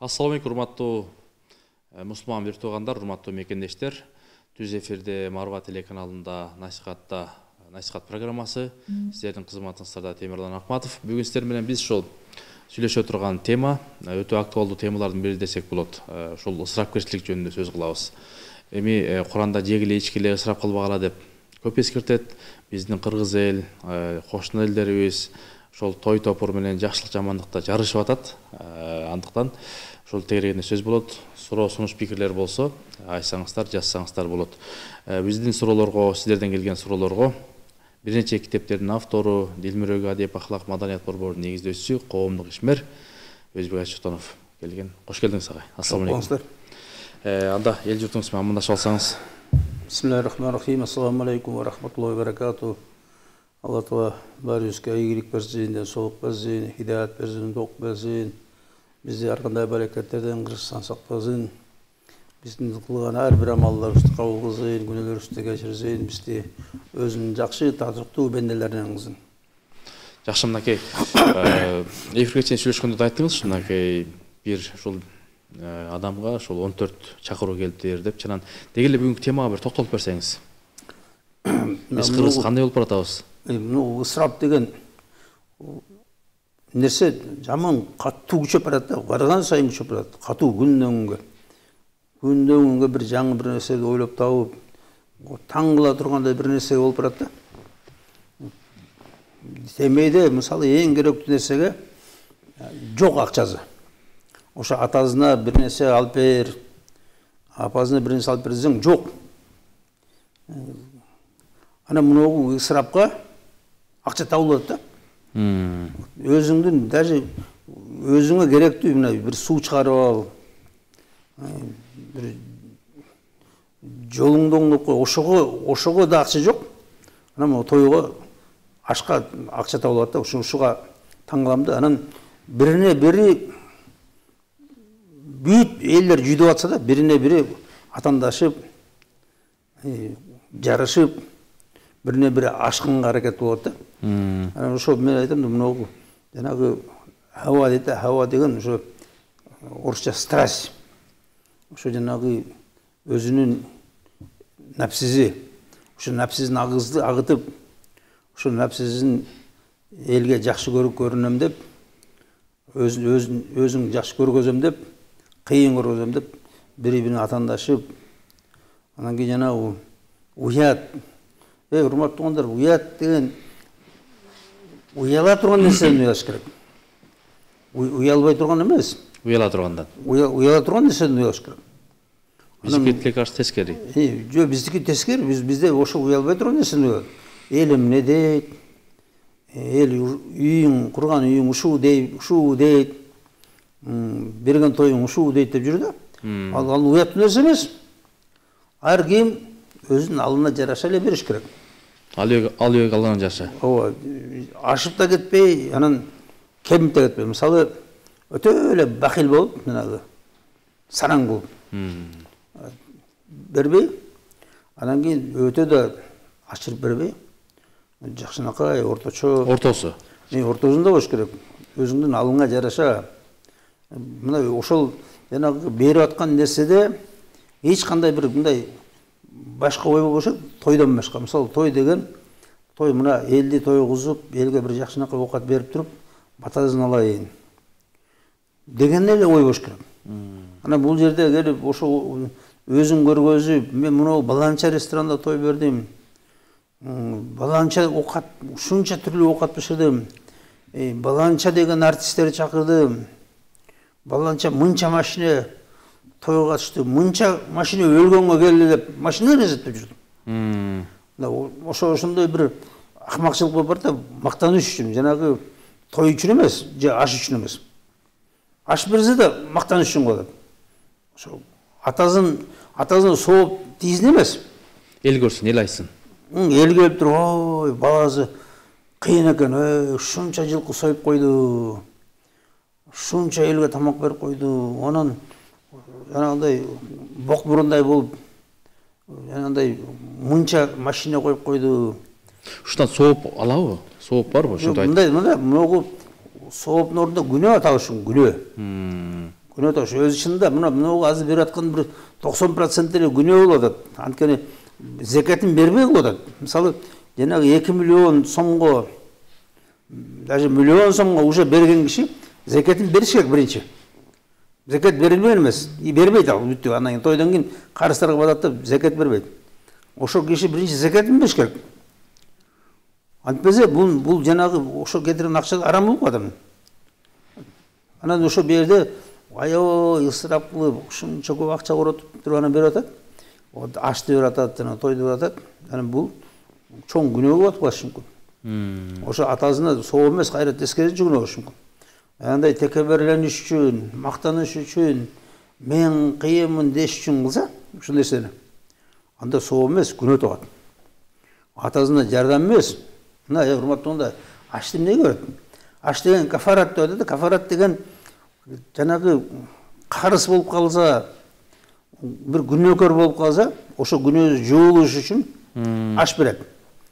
Assalamu алейкум, урматтуу мусулман бир туугандар, урматтуу мекендештер. Түз эфирде Марва телеканалында насихат программасы. Сиздердин кызматыңыздарда Темирлан Акматов. Бүгүн сиздер менен биз ушул сүйлөшө турган тема, өтө актуалдуу темалардын бири десек болот. Ушул ысырапкерчилик жөнүндө сөз кылабыз. Эми Куранда жегиле ичкиле ысырап кылбагыла деп көп эскертет. Биздин кыргыз эл, кошуна элдерибиз ошол той топур менен жакшылык жамандыкта жарышып атат. Андыктан ошол тегерегинде сөз болот. Суроо сунуш пикирлер болсо айтсаңыздар, жазсаңыздар болот. Биздин суроолорго, сиздерден келген суроолорго бир нече китептердин автору, Дил мөрөгү адеп ахлак маданият борборунун негиздөөчүсү, коомдук ишмер Өзбек Айчотонов келген. Кош келдиңиз агай. Ассаламу алейкум. Анда эл журтуңуз менен амандашып алсаңыз. Бисмиллахир-рахманир-рахим. Ассаламу алейкум ва рахматуллахи ва баракатух. Алла Таала баарыбызга ийгилик берсин, денсаулык берсин, хидаят берсин, док берсин. Бизди ар кандай баракеттерден кырсан сактасын. Биздин кылган ар бир амалдарыбызды кабыл кылсын, күнөөлөрүбүздү кечирсин, бизди өзүнүн жакшы татыктуу бенделеринен кылсын. Жакшы, мынакей эфирге чейин сүйлөшкөндө да айттыңыз, мынакей бир ушул адамга ошол 14 чакыруу келиптир деп, чанан деги эле бүгүнкү темага бир токтолуп берсеңиз. Биз кыргыз кандай болуп баратабыз? Ысырап деген нерсе жаман катуу күчөп барат да, барган сайын күчөп барат. Катуу күндөн күнгө бир жаңы бир нерсени ойлоп табып, таң кыла тургандай бир нерсе болуп барат да. Семейде мисалы эң керектүү нерсеге жок акчасы. Ошо атасына бир нерсе алып бер, апасына бир нерсе алып берсең жок. Ана мынау ысырапка акча табылат да. Өзүңдүн даже өзүңө керектүү мына бир суу чыгарып ал, бир жолуңду оңдоп кой, ошого да акча жок. Ана могу тойго ашка акча табылат да. Ушуга таң калам да. Анан бирине бири бүт элдер жүйдөп атса да, бирине бири атандашып, жарышып, бирине бири ашкынга аракет болот да. Анан ошо мен айтам да, мынау жанагы хава дейт, хава деген ошо орусча страсть. Ошо жанагы өзүнүн напсизи, ошо напсизин агытып, ошо напсизин элге жакшы көрүнөм деп, өзүң жакшы көргөзөм деп, кыйын көргөзөм деп, бири-бирин атандашып, анан кийин жанагы уят. Урматтуу туугандар, уят деген уяла турган нерседен уялыш керек. Уялбай турган эмес. Уяла тургандан. Уяла турган нерседен уялыш керек. Биздики тилкаш тескери. Жок, биздики тескери. Бизде ошо уялбай турган нерседен уялат. Эл эмне дейт? Эл үйүң, курган үйүң ушул дейт. Берген тоюң ушул дейт деп жүрдү. Ал уяттуу нерсе эмес. Ар ким өзүнүн алына жараша эле бериш керек. Ал үйгө алган жаша. Ооба, ашып да кетпей, анан кемип да кетпей. Мисалы, өтө эле бахил болуп, менагы сараң болуп. Бербей, анан кийин өтө да ачырып бербей, жакшынакай, орточо. Ортосу. Ортосунда болуш керек. Өзүңдүн алыңа жараша. Мына ошол жанагы берип аткан нерседе эч кандай бир мындай башка ой болбошот, тойдон башка. Мисалы, той деген, той мына элди тойгузуп, элге бир жакшынакай оокат берип туруп, батасын алайын деген эле ой болуш керек. Ана бул жерде келип, ошо өзүң көргөзүп, мен мына баланча ресторанда той бердим, баланча оокат, ушунча түрлүү оокат бышырдым, баланча деген артисттерди чакырдым, баланча мынча машина тойго катышты, мынча машина өлгөнгө келди деп машина эзеттеп жүрдүм. Ошондой бир акмакчылык болуп барат да, мактаныш үчүн, жанагы той үчүн эмес, же аш үчүн эмес. Аш берсе да мактаныш үчүн кылат. Ошо атасын сооп тийсин эмес. Эл көрсүн, эл айтсын. Эл келип туруп, ой, баласы кыйын экен, ушунча жылкы союп койду, ушунча элге тамак берип койду, анан жанагындай бок бурундай болуп, жанагындай мынча машина коюп койду. Ушундан сооп алабы? Сооп барбы? Ушундай. Мындай, могу сооптун ордуна күнөө аталышың, күнөө. күнөө да ошо өз ичинде мына азыр берип аткан бир 90% күнөө болуп атат. Анткени зекатын бербей болуп атат. Мисалы жанагы 2 миллион сомго, даже миллион сомго уже берген киши зекатын бериш керек биринчи. Зекет берилбеген эмес, бербейт ал бүттү. Андан кийин тойдон кийин карыстарга барат да зекет бербейт. Ошо киши биринчи зекетін бериш керек. Антпесе бул жанагы ошо кетирген акча арам болуп калат. Анан ошо берде аябай ысырап кылып ушунча көп акча коротуп туруп анан берип атат. Ашты берип атат, жана тойду берип атат. Анан бул чоң күнөө болуп калышы мүмкүн. Ошо атасына соо эмес, кайра тескерисинче күнөө болушу мүмкүн. Андай текеберлениш үчүн, мактаныш үчүн, мен кыйынмын деш үчүн кылса, ушул нерсени анда соо эмес, күнөө тогат. Атасына жардам эмес. Мына урматтуугундар, ашты эмне көрөт? Аш деген кафарат деп атат. Кафарат деген жанагы карыс болуп калса, бир күнөөкөр болуп калса, ошо күнөө жуулуш үчүн аш берет.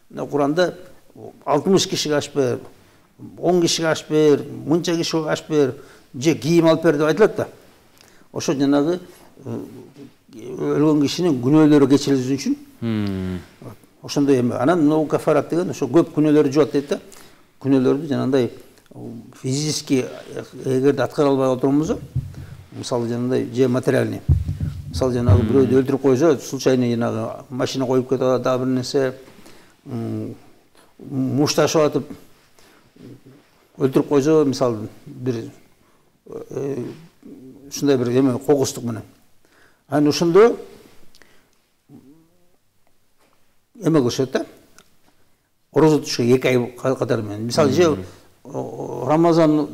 Куранда 60 кишиге аш бер, 10 кишиге аш бер, мынча кишиге аш бер, же кийим алып бер деп айтылат да. Ошо жанагы өлгөн кишинин күнөөлөрү кечирилсин үчүн. Ошондой эме. Анан мына кафарат деген ошо көп күнөөлөрү жуат дейт да. Күнөөлөрдү жанагындай физически эгерде аткара албай отурмузо, мисалы жанагындай же материальный. Мисалы жанагы бирөөдү өлтүрүп койсо, случайно жанагы машина коюп кетип атат, дагы бир нерсе мушташып атып өлтүрүп койсо, мисалы бир ушундай бир эме кокустук менен. Анан ошондо эме кылышат да. Орозо түшкө 2 ай катары менен. Мисалы же Рамазан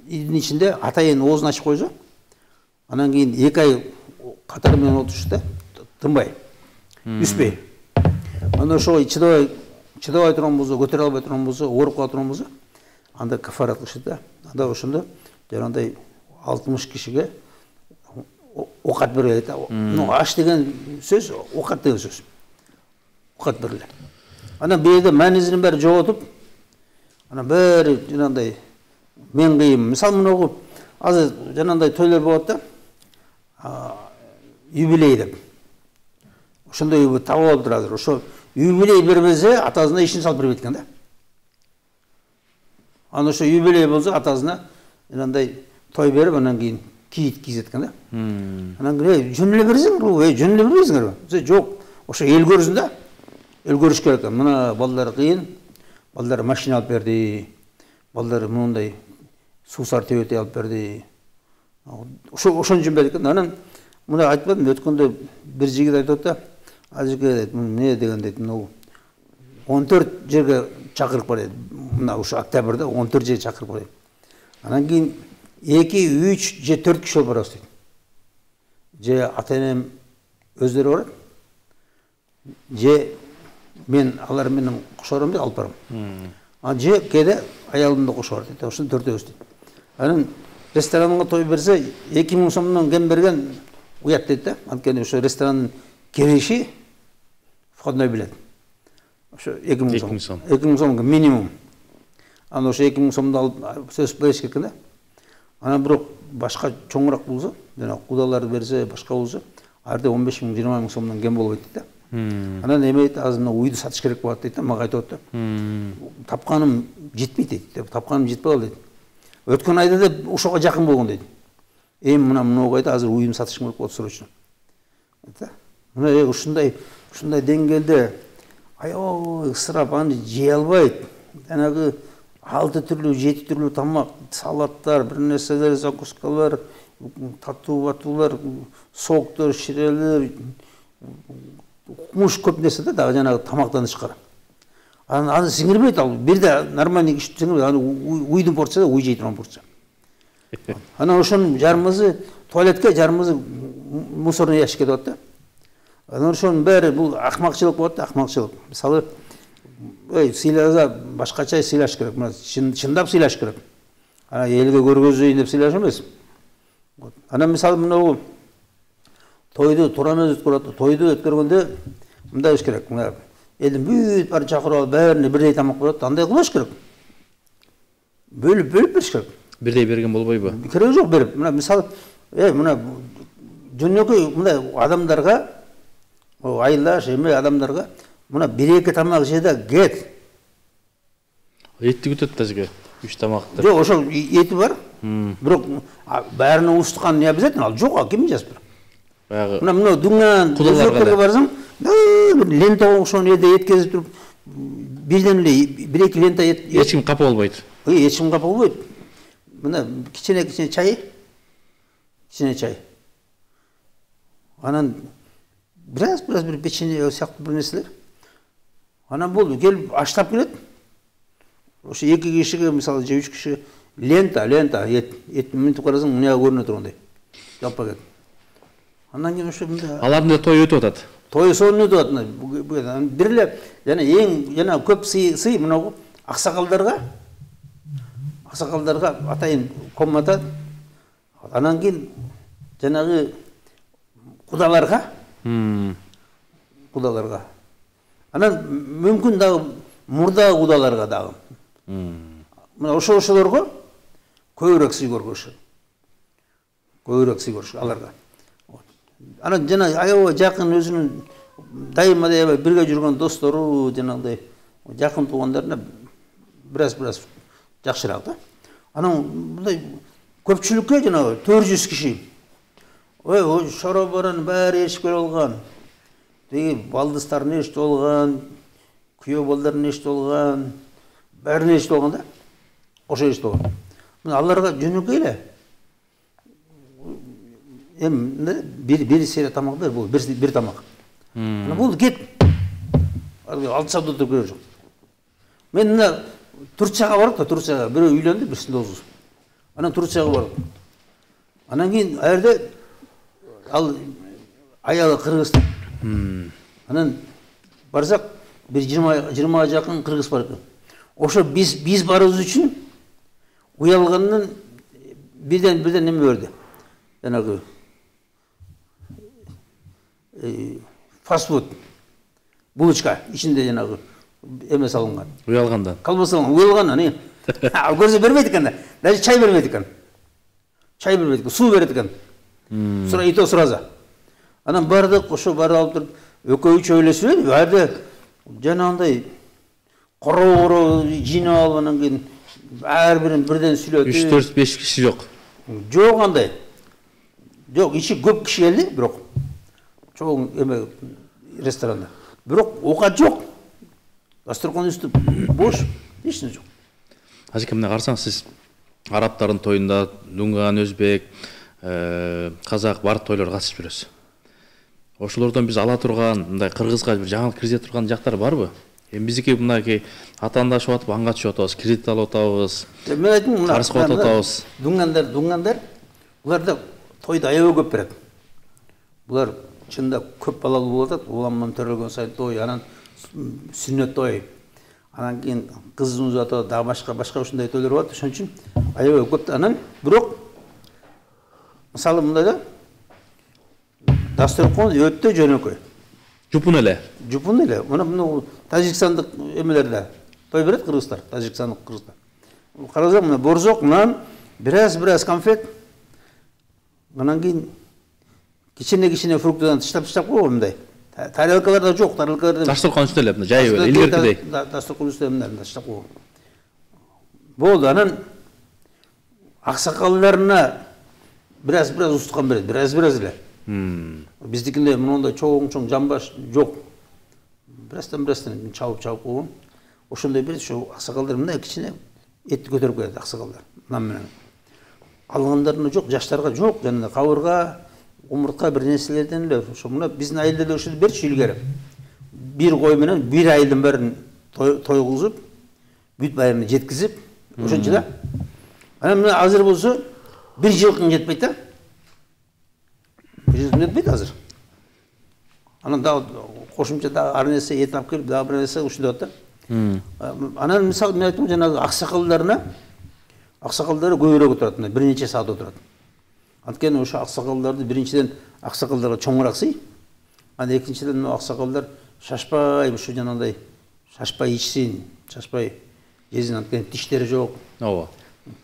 идин ичинде атайын оозун ачып койсо, анан кийин 2 ай катары менен отурушат да, тынбай, үспөй. Анан ошо чыдабай турган болсо, көтөрө албай турган болсо, ооруп кала турган болсо, анда кафарат кылышат да. Анда ошондо жанагындай 60 кишиге окат берилет. Аш деген сөз окат деген сөз. Окат берилет. Анан бейде маанисинин баары жоготуп, анан баары жанагындай мен кыйым. Мисалы мына азыр жанагындай тойлор болот да. Юбилей деп. Ошондой табып алып турат. Ошо юбилей бербесе, атасына ишин салып бербейт экен да. Анан ошо юбилей болсо, атасына жанагындай той берип, анан кийин кийит кийзет экен да. Анан жөн эле берсиңер, жөн эле бербейсиңерби? Жок, ошо эл көрсүн да. Эл көрүш керек экен. Мына балдар кыйын, балдар машина алып берди, балдар мындай суусар тебете алып берди. Ошон үчүн берди экен. Анан мына айтпадым, өткөндө бир жигит айтып атты. Азыркы эмне деген дейт, 14 жерге чакырып бар дейт. Мына ушу октябрда 14 жерге чакырып бар дейт. Анан кийин 2, 3 же 4 киши болуп барабыз дейт. Же ата-энем өздөрү барат. Же мен алар менен кошором деп алып барам. Же кээде аялым да кошо барат дейт. Ошон 4-өбүз дейт. Анан ресторанга той берсе 2000 сомдон кем берген уят дейт да. Анткени ошо ресторанын кириши входной билет. Ошо 2000 сом. 2000 сом минимум. Анан ошо 2000 сомду алып сөз бериш керек да. Анан бирок башка чоңураак болсо, жана кудалар берсе, башка болсо, арда 15 000, 20 000 сомдон кем болбойт дейт да. Анан эме азыр мына уйду сатыш керек болот дейт да, мага айтып атты. Тапканым жетпейт дейт. Тапканым жетпей калды дейт. Өткөн айда да ошого жакын болгон дейт. Эми мына айда азыр уйдун сатышым керек болот сурочу. Мына ушундай деңгээлде аябай ысырап аны жей албайт. Жанагы 6 түрлүү, 7 түрлүү тамак, салаттар, бир нерселер, закускалар, татуу-батуулар, соктор, ширелер, муш көп нерсе да, дагы жанагы тамактан тышкары. Аны сиңирбейт ал. Бирде нормальный киши сиңирбейт. Аны уйдун порцияда уй жей турган порция. Анан ошонун жарымызы туалетке, жарымызы мусорный ящикке деп атты. Анан ошонун баары бул акмакчылык болот да, акмакчылык. Мисалы, сыйласа башкача сыйлаш керек. Мына чындап сыйлаш керек. Анан элге көргөзөйүн деп сыйлаш эмес. Анан мисалы мына тойду туура эмес өткөрөт. Тойду өткөргөндө мындай болуш керек. Мына элдин бүт баарын чакырып алып, баарына бирдей тамак берет. Андай кылыш керек. Бөлүп бериш керек. Бирдей берген болбойбу? Кереги жок берип. Мына мисалы мына жөнөкөй мындай адамдарга, айылдаш эме адамдарга мына 1-2 тамак же да кет. Этти күтөт тажге 3 тамакты. Жок, ошол эти бар. Бирок баарына устукан не обязательно, ал жок, ким жазып? Баягы. Мына дуңган өзөккөргө барсаң, бир лента окшон эде эткезип туруп, бирден эле 1-2 лента эч ким капа болбойт. Эч ким капа болбойт. Мына кичине чай. Кичине чай. Анан biraz bir печенье сыяктуу бир нерселер. Анан болду, келип аштап келет. Ошо 2 кишиге, мисалы, же 3 кишиге лента, эт мынтип карасаң, мына көрүнө тургандай. Жаппа кет. Андан кийин ошо мында Алардын да той өтүп атат. той сонун өтүп атат. Бир эле жана көп сый мына аксакалдарга атайын комната. Анан кийин жанагы кудаларга. Анан мүмкүн дагы мурдагы кудаларга дагы. Мына ошолорго көбүрөөк сый көргөзүшөт. Аларга. Анан жана аябай жакын өзүнүн дайыма бирге жүргөн достору, жанагындай жакын туугандарына biraz жакшыраак да. Анан мындай көпчүлүккө жанагы 400 киши. Ой, шороборун баары эшип келип алган. Деги балдыстарын эшип алган, күйөө балдарын эшип алган, баарын эшип алган да. Ошо эшип алган. Мына аларга жөнөкөй эле. Bir серия тамак бер, бул бир тамак. Ана бул кет. Алты саат отуруп көрө жок. Мен мына Турцияга барып та, Турцияга бирөө үйлөндү, бирсинде олсуз. Анан Турцияга барып. Анан кийин аерде ал аялы Кыргызстан. Анан барсак бир 20 жакын кыргыз бар экен. Ошо биз барыбыз үчүн уялгандан бирден неме берди. Жанагы фастфуд булочка ичинде жанагы эме салынган. Уялгандан. Колбаса уялгандан. Көрсө бербейт экен да. Даже чай бербейт экен. Суу берет экен. И то сразу. Анан бардык, ошо барды алып туруп, экөө үч ойлошуп, барды жанагындай коро жыйнап, анан кийин ар бирин бирден сүйлөдү. 3-4-5 киши жок. Жок андай. Жок, ичи көп киши келди, бирок чоң эме ресторанда. Бирок оокат жок. Дасторкон үстү бош, эч нерсе жок. Ажеке, мына карасаңыз, сиз арабтардын тоюнда дуңган, өзбек, казак бар тойлорго катышып жүрөсүз. Ошолордон биз ала турган, мындай кыргызга бир жаңылык киргизе турган жактар барбы? Эми биздики мынакей атаандашып атып, аңга түшүп атабыз, кредит алып атабыз. Мен айттым, мына карыз кылып атабыз. Дуңгандар, буларда тойду аябай көп берет. Булар чында көп балалуу болуп атат, уламан төрөлгөн сайын той, анан сүннөт той. Анан кийин кыздын узатып, дагы башка ушундай тойлор болот. Ошон үчүн аябай көп. Анан бирок мисалы мындай да дасторкон өтө жөнөкөй. Жупун эле. Мына тажикстандык эмелерде той берет кыргыздар, тажикстандык кыргыздар. Карасаң, мына борзок, нан, biraz конфет. Анан кийин кичине фруктадан тыштап койгон мындай. Тарелкаларда жок, тарелкаларда. Дасторкон үстүндө эле, мына жайып эле, илгеркидей. Дасторкон үстүндө тыштап койгон. Болду, анан аксакалдарына biraz устукан берет, biraz эле. Биздикинде мындай чоң жамбаш жок. Бираздан чабып койгон. Ошондой берет, ошо аксакалдар мындай кичине этти көтөрүп келет аксакалдар. Нан менен. Алгандарына жок, жаштарга жок, жана кабырга, умуртка бир нерселерден эле. Ошо мына биздин айылда ошо берчи илгери. Бир кой менен бир айылдын бәрин той кылып, бүт байырына жеткизип, ошончо да. Анан мына азыр болсо бир жылкын жетпейт да. Жетпейт азыр. Анан дагы кошумча дагы ар нерсе эт алып келип, дагы бир нерсе ушундай болот да. Анан мисалы мен айттым, жанагы аксакалдары көбүрөөк отурат, бир нече саат отурат. Анткени ошо аксакалдарды биринчиден аксакалдарга чоңураак сый. Анан экинчиден аксакалдар шашпай, ушу жанагындай шашпай ичсин, шашпай жезин, анткени тиштери жок. Ооба.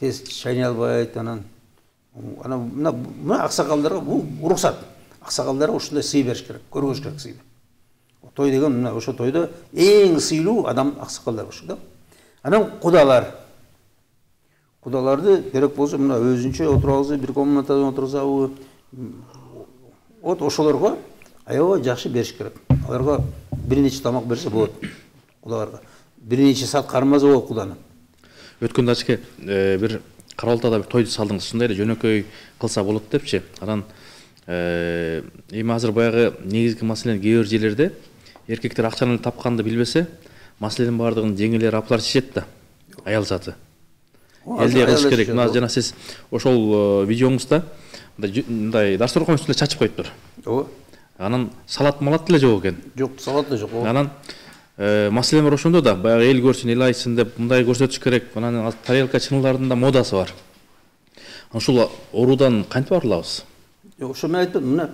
Тез чайнай албайт, анан мына ақсақалдарға бұл рұқсат. Ақсақалдарға ушундай сый бериш керек, көргөзүш керек сыйды. Той деген мына ошо тойда эң сыйлуу адам ақсақалдар болуш керек. Анан кудаларды керек болсо мына өзүнчө отуруп алса, бир комнатада отурсабы, вот ошолорго аябай жакшы бериш керек. Аларга бир нече тамак берсе болот. Кудаларга бир нече саат кармаса болот куданы. Өткөндө ачке бир Каралтада бир тойду салдыңыз, ушундай эле жөнөкөй кылса болот депчи. Анан эми азыр баягы негизги маселе кээ бир жерлерде эркектер акчаны тапканды билбесе, маселенин баардыгын жеңелер апалар чечет да. Аял заты. Элде кылыш керек. Мына жана сиз ошол видеоңузда мындай дастуркан үстүнө чачып коюптур. Ооба. Анан салат малат деле жок экен. Жок, салат да жок. Анан маселе бар ошондо да, баягы эл көрсүн, эл айтсын деп мындай көрсөтүш керек. Анан тарелка чынылардын да модасы бар. Ушул оруудан кантип арылабыз? Ошо мен айттым, мына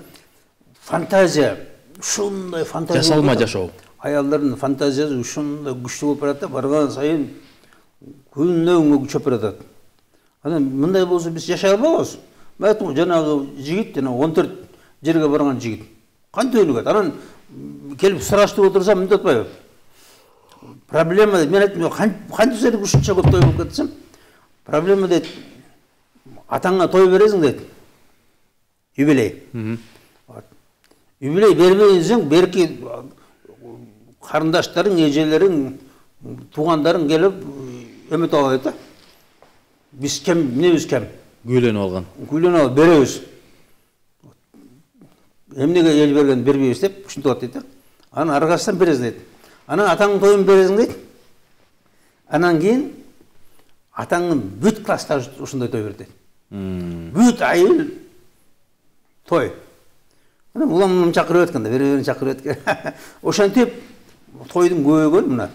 фантазия, ушундай фантазия. Жасалма жашоо. Аялдардын фантазиясы ушундай күчтүү болуп барат, барган сайын күнөө күчөп барат. Анан мындай болсо биз жашай албайбыз. Мен айттым, жанагы жигит, жана 14 жерге барган жигит. Кантип өнүгөт? Анан келип сураштырып отурса мындай атпайбы? Проблема дейт. Мен айттым, кантип сени ушунча көп той болуп кетсем? Проблема дейт. Атаңа той бересиң дейт. Юбилей. Юбилей бербейсең, берки карындаштарың, эжелериң, туугандарың келип эметип алат да. Биз кем, эмнебиз кем? Күйлөнүп алган. Күйлөнүп алып беребиз. Эмнеге эл берген бербейбиз деп ушинтип атат дейт. Анан аргасынан бересиң дейт. Анан атаңдын тоюн бересиң дейт. Анан кийин атаңдын бүт класстары ушундай той берет дейт. Бүт айыл той. Анан улам чакырып өткөн да, бери-берин чакырып өткөн. Ошентип тойдун көбөгөн мына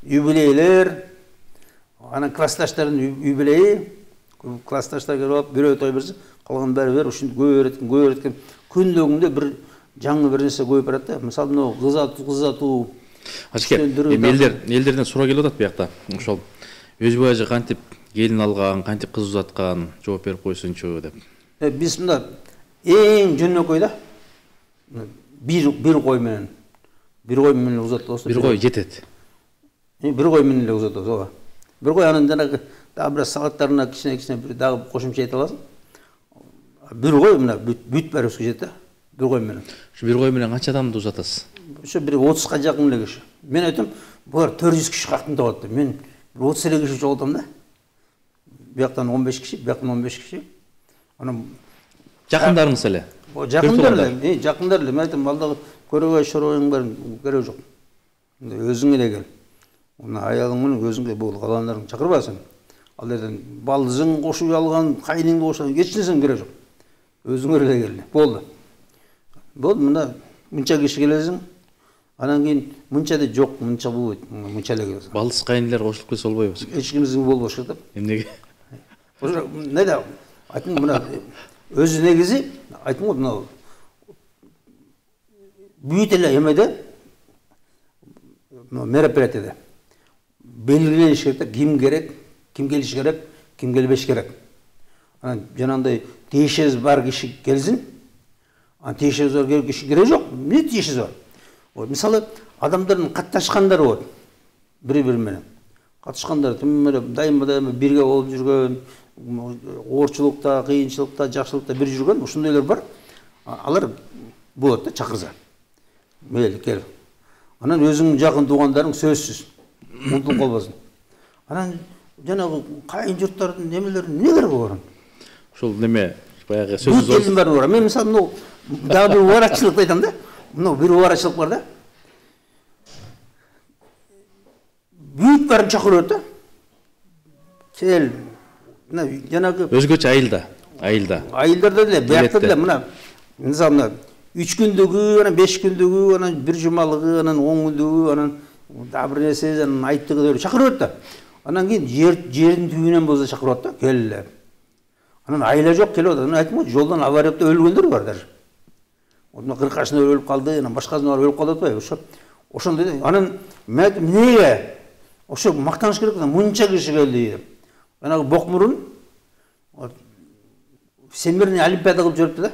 юбилейлер, анан классташтардын юбилейи, классташтар келип алып бирөө той берсе, калган бери ушинтип көбөйүп өткөн. Күндөгүндө бир жаңы бир нерсе көбөйүп барат да. Мисалы мына кыз атуу. Ачке, элдерден суроо келип атат биякта. Ошол өзбай ажы кантип келин алган, кантип кыз узаткан, жооп берип койсунчу деп. Биз мында эң жөнөкөй да. Бир кой менен узатып болсо. Бир кой жетет. Бир кой менен эле узатып ооба. Бир кой анан жанагы дагы бир салаттарына кичине бир дагы кошумча айта аласың. Бир кой мына бүт бәрибизге жетет да. Бир кой менен. Ушу бир кой менен канча адамды узатасыз? Ошо бир 30га жакын эле киши. Мен айтам, булар 400 киши кактымдап атты. Мен 30 эле киши чогултам да. Бияктан 15 киши, бияктан 15 киши. Анан жакындарыңыз эле. Жакындар эле. Мен айтам, балдагы көрөбөй шоробоюң барын кереги жок. Өзүң эле кел. Мына аялың менен өзүң эле бул калгандарың чакырбайсың. Ал жерден балдызың кошуп алган, кайныңды кошуп алган, эч нерсең кереги жок. Өзүң эле кел. Болду. Мына мынча киши келесиң. Анан кийин мынча да жок, мынча болбойт. Мынча эле келесиң. Балдыз кайнылар кошулуп келсе болбойбу? Эч кимиздин болбош керек. Эмнеге? Ошо неде? Айтым мына өзү негизи айтым го мына бүт эле эмеде мероприятияда белгилениш керек да, ким керек, ким келиш керек, ким келбеш керек. Анан жанагындай тиешеси бар киши келсин. Анан тиешеси бар киши кереги жок. Эмне тиешеси бар? Мисалы адамдардын катташкандары болот. Бири-бири менен. Катышкандар дайыма бирге болуп жүргөн, оорчулукта, кыйынчылыкта, жакшылыкта бир жүргөн, ушундайлар бар. Алар болот да, чакырса. Мейли кел. Анан өзүңдүн жакын туугандарың сөзсүз унутулуп калбасын. Анан жанагы кайын журттардын немелерин эмне кереги бар? Ушул неме баягы сөзсүз Бүт бар. Мен мисалы мына дагы бир убарачылыкты айтам да. Мына бир убарачылык бар да. Бүт барын чакырып да. Кел. Мына жанагы өзгөчө айылда. Айылдарда деле, биякта деле мына мисалы мына 3 күндөгү, анан 5 күндөгү, анан 1 жумалыгы, анан 10 күндөгү, анан дагы бир нерсе, анан айттыгы чакырып да. Анан кийин жердин түбүнөн болсо чакырып да, кел. Анан айла жок келип атат. Анан айтым го, жолдон аварияда өлгөндөр бар даже. Мына кыркашында өлүп калды, анан башкасында өлүп калды атпайбы? Ошондой. Анан мен айтым, эмнеге? Ошо мактаныш керек да, мынча киши келди деп. Жанагы бок мурун всемирный олимпиада кылып жиберипти да.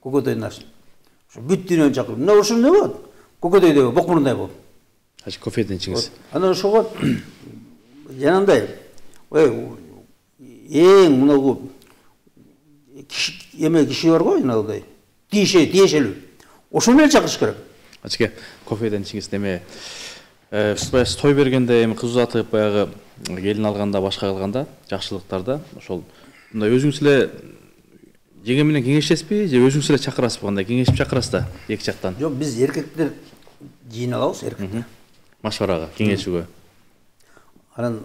Көкөтөйдүн ашын. Ошо бүт дүйнөнү чакырып. Мына ушул эмне болот? Көкөтөйдөгү бокмурундай болуп. Ачы кофеден ичиңиз. Анан ошого жанагындай эң мынагу киши бар го, жанагындай тиешелүү. Ошону эле чакырыш керек. Ачке кофеден ичиңиз неме сиз той бергенде эми кыз узатып баягы келин алганда башка кылганда жакшылыктарда ошол мындай өзүңүз эле жеңе менен кеңешесизби же өзүңүз эле чакырасызбы, кандай кеңешип чакырасыз да эки жактан? Жок, биз эркектер жыйналабыз, эркектер. Машварага, кеңешүүгө. Анан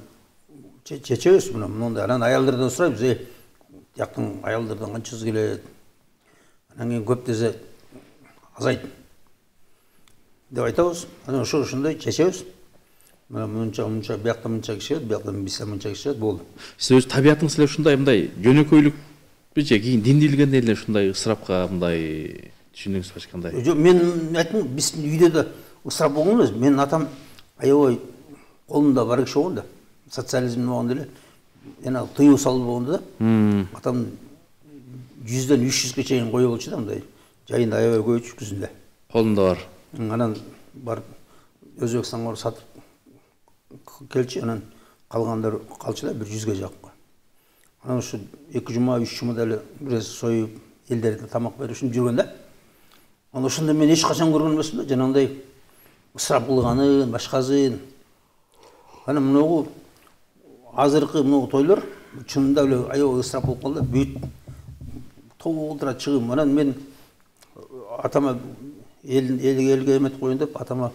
чечебиз мындай. Анан аялдардан сурайбыз, жактын аялдардан канчасы келет. Анан кийин көп десе азайт деп айтабыз. Анан ошондой чечебиз. Мынча биякта мынча киши, бияктан бизде мынча киши болду. Сиз өз табиятыңыз эле ушундай мындай жөнөкөйлүкпү же кийин диндилгенде эле ушундай ысырапка мындай түшүндүңүзбү ачкандай? Жок, мен айттым, биздин үйдө да ысырап болгон эмес. Менин атам аябай колунда бар киши болгон да. Социализм болгондо эле жана тыюу салып болгондо да. Атам 100дөн 300ге чейин кой болчу да, мындай. Жайында аябай көбөйчү, күзүндө. Колунда бар. Анан барып Өзбекстанга сатып келчи, анан калгандар калчу да 100ге жакын. Анан ушу 2 жума 3 жумада эле бирөөсү союп, элдерге тамак берип ушинтип жүргөн да. Анан ошондо мен эч качан көргөн эмесмин да, жанагындай ысырап кылганын, башкасын. Анан мынагу азыркы мынагу тойлор чынында эле аябай ысырап болуп калды. Бүт толтура чыгым. Анан мен атама элге эметип коеюн деп, атама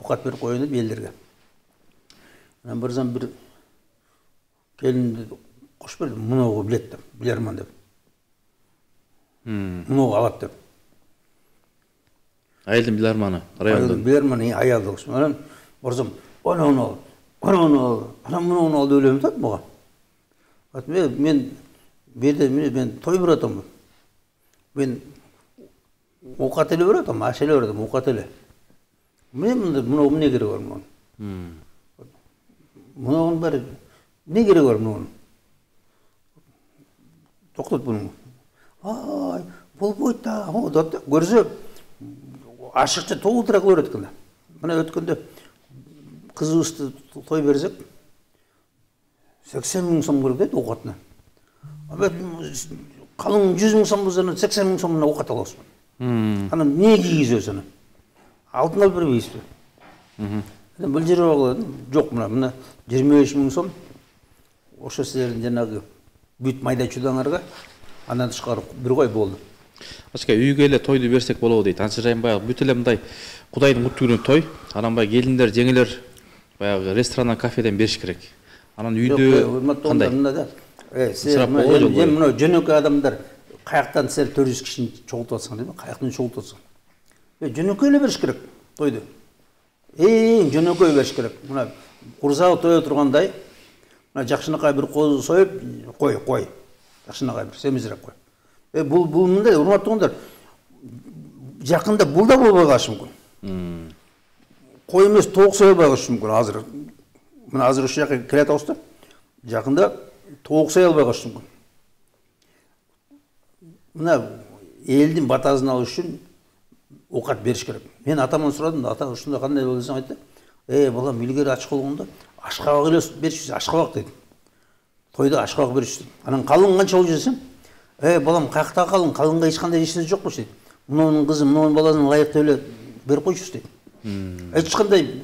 оокат берип коеюн деп элдерге. Анан барсам бир келинди кошуп берди, мынагу билет деп, билерман деп. Мынагу алат деп. Айылдын билерманы, райондун. Билерманы аялды кошуп. Анан барсам, анан мынауну ал деп элем да мага. Мен берде мен той берип атам. Мен оокат эле берип атам, аш эле берип атам, оокат эле. Мен мынау эмне кереги бар мынау? Мынауның бәрі не кереги бар мынауның? Токтот буну. Ай, болбойт да, деп көрсө ашыкча толтура кыла берет экен да. Мына өткөндө кызыбызды той берсек 80 000 сом керек дейт оокатына. Калың 100 000 сом болсо 80 000 сомуна оокат алабыз. Анан эмне кийгизебиз аны? Алтын алып бербейбизби? Бул жерге багладым. Жок, мына 25 000 сом. Ошо силердин жанагы бүт майда чудаңарга андан тышкары бир кой болду. Ачка үйгө эле тойду берсек болобу дейт. Анча баягы бүт эле мындай Кудайдын куттуу күнү той. Анан баягы келиндер, жеңелер баягы ресторандан, кафеден бериш керек. Анан үйдө кандай? Мына жөнөкөй адамдар каяктан силер 400 кишини чогултуп атсаң дейм, каяктан чогултуп атсаң. Жөнөкөй эле бериш керек тойду. Эң жөнөкөй бериш керек. Мына курсагы тое тургандай, мына жакшынакай бир козу союп, кой. Жакшынакай бир семизирээк кой. Бул мындай урматтуугандар. Жакында бул да болбой калышы мүмкүн. Кой эмес, тоок союлбай калышы мүмкүн азыр. Мына азыр ушул жака келе атабыз да. Жакында тоок союлбай калышы мүмкүн. Мына элдин батасын алыш үчүн оокат бериш керек. Мен атаман сурадым да, ата ушундай кандай болду десем айтты. Балам, илгери ачык болгондо ашкабак эле беришпиз, ашкабак дейт. Тойда ашкабак беришпиз. Анан калың канча болду десем, балам, каякта калыңга эч кандай эчеси жокпуз дейт. Мунун кызы, мунун баласын ылайыктуу эле берип койчусуз дейт. Эч кандай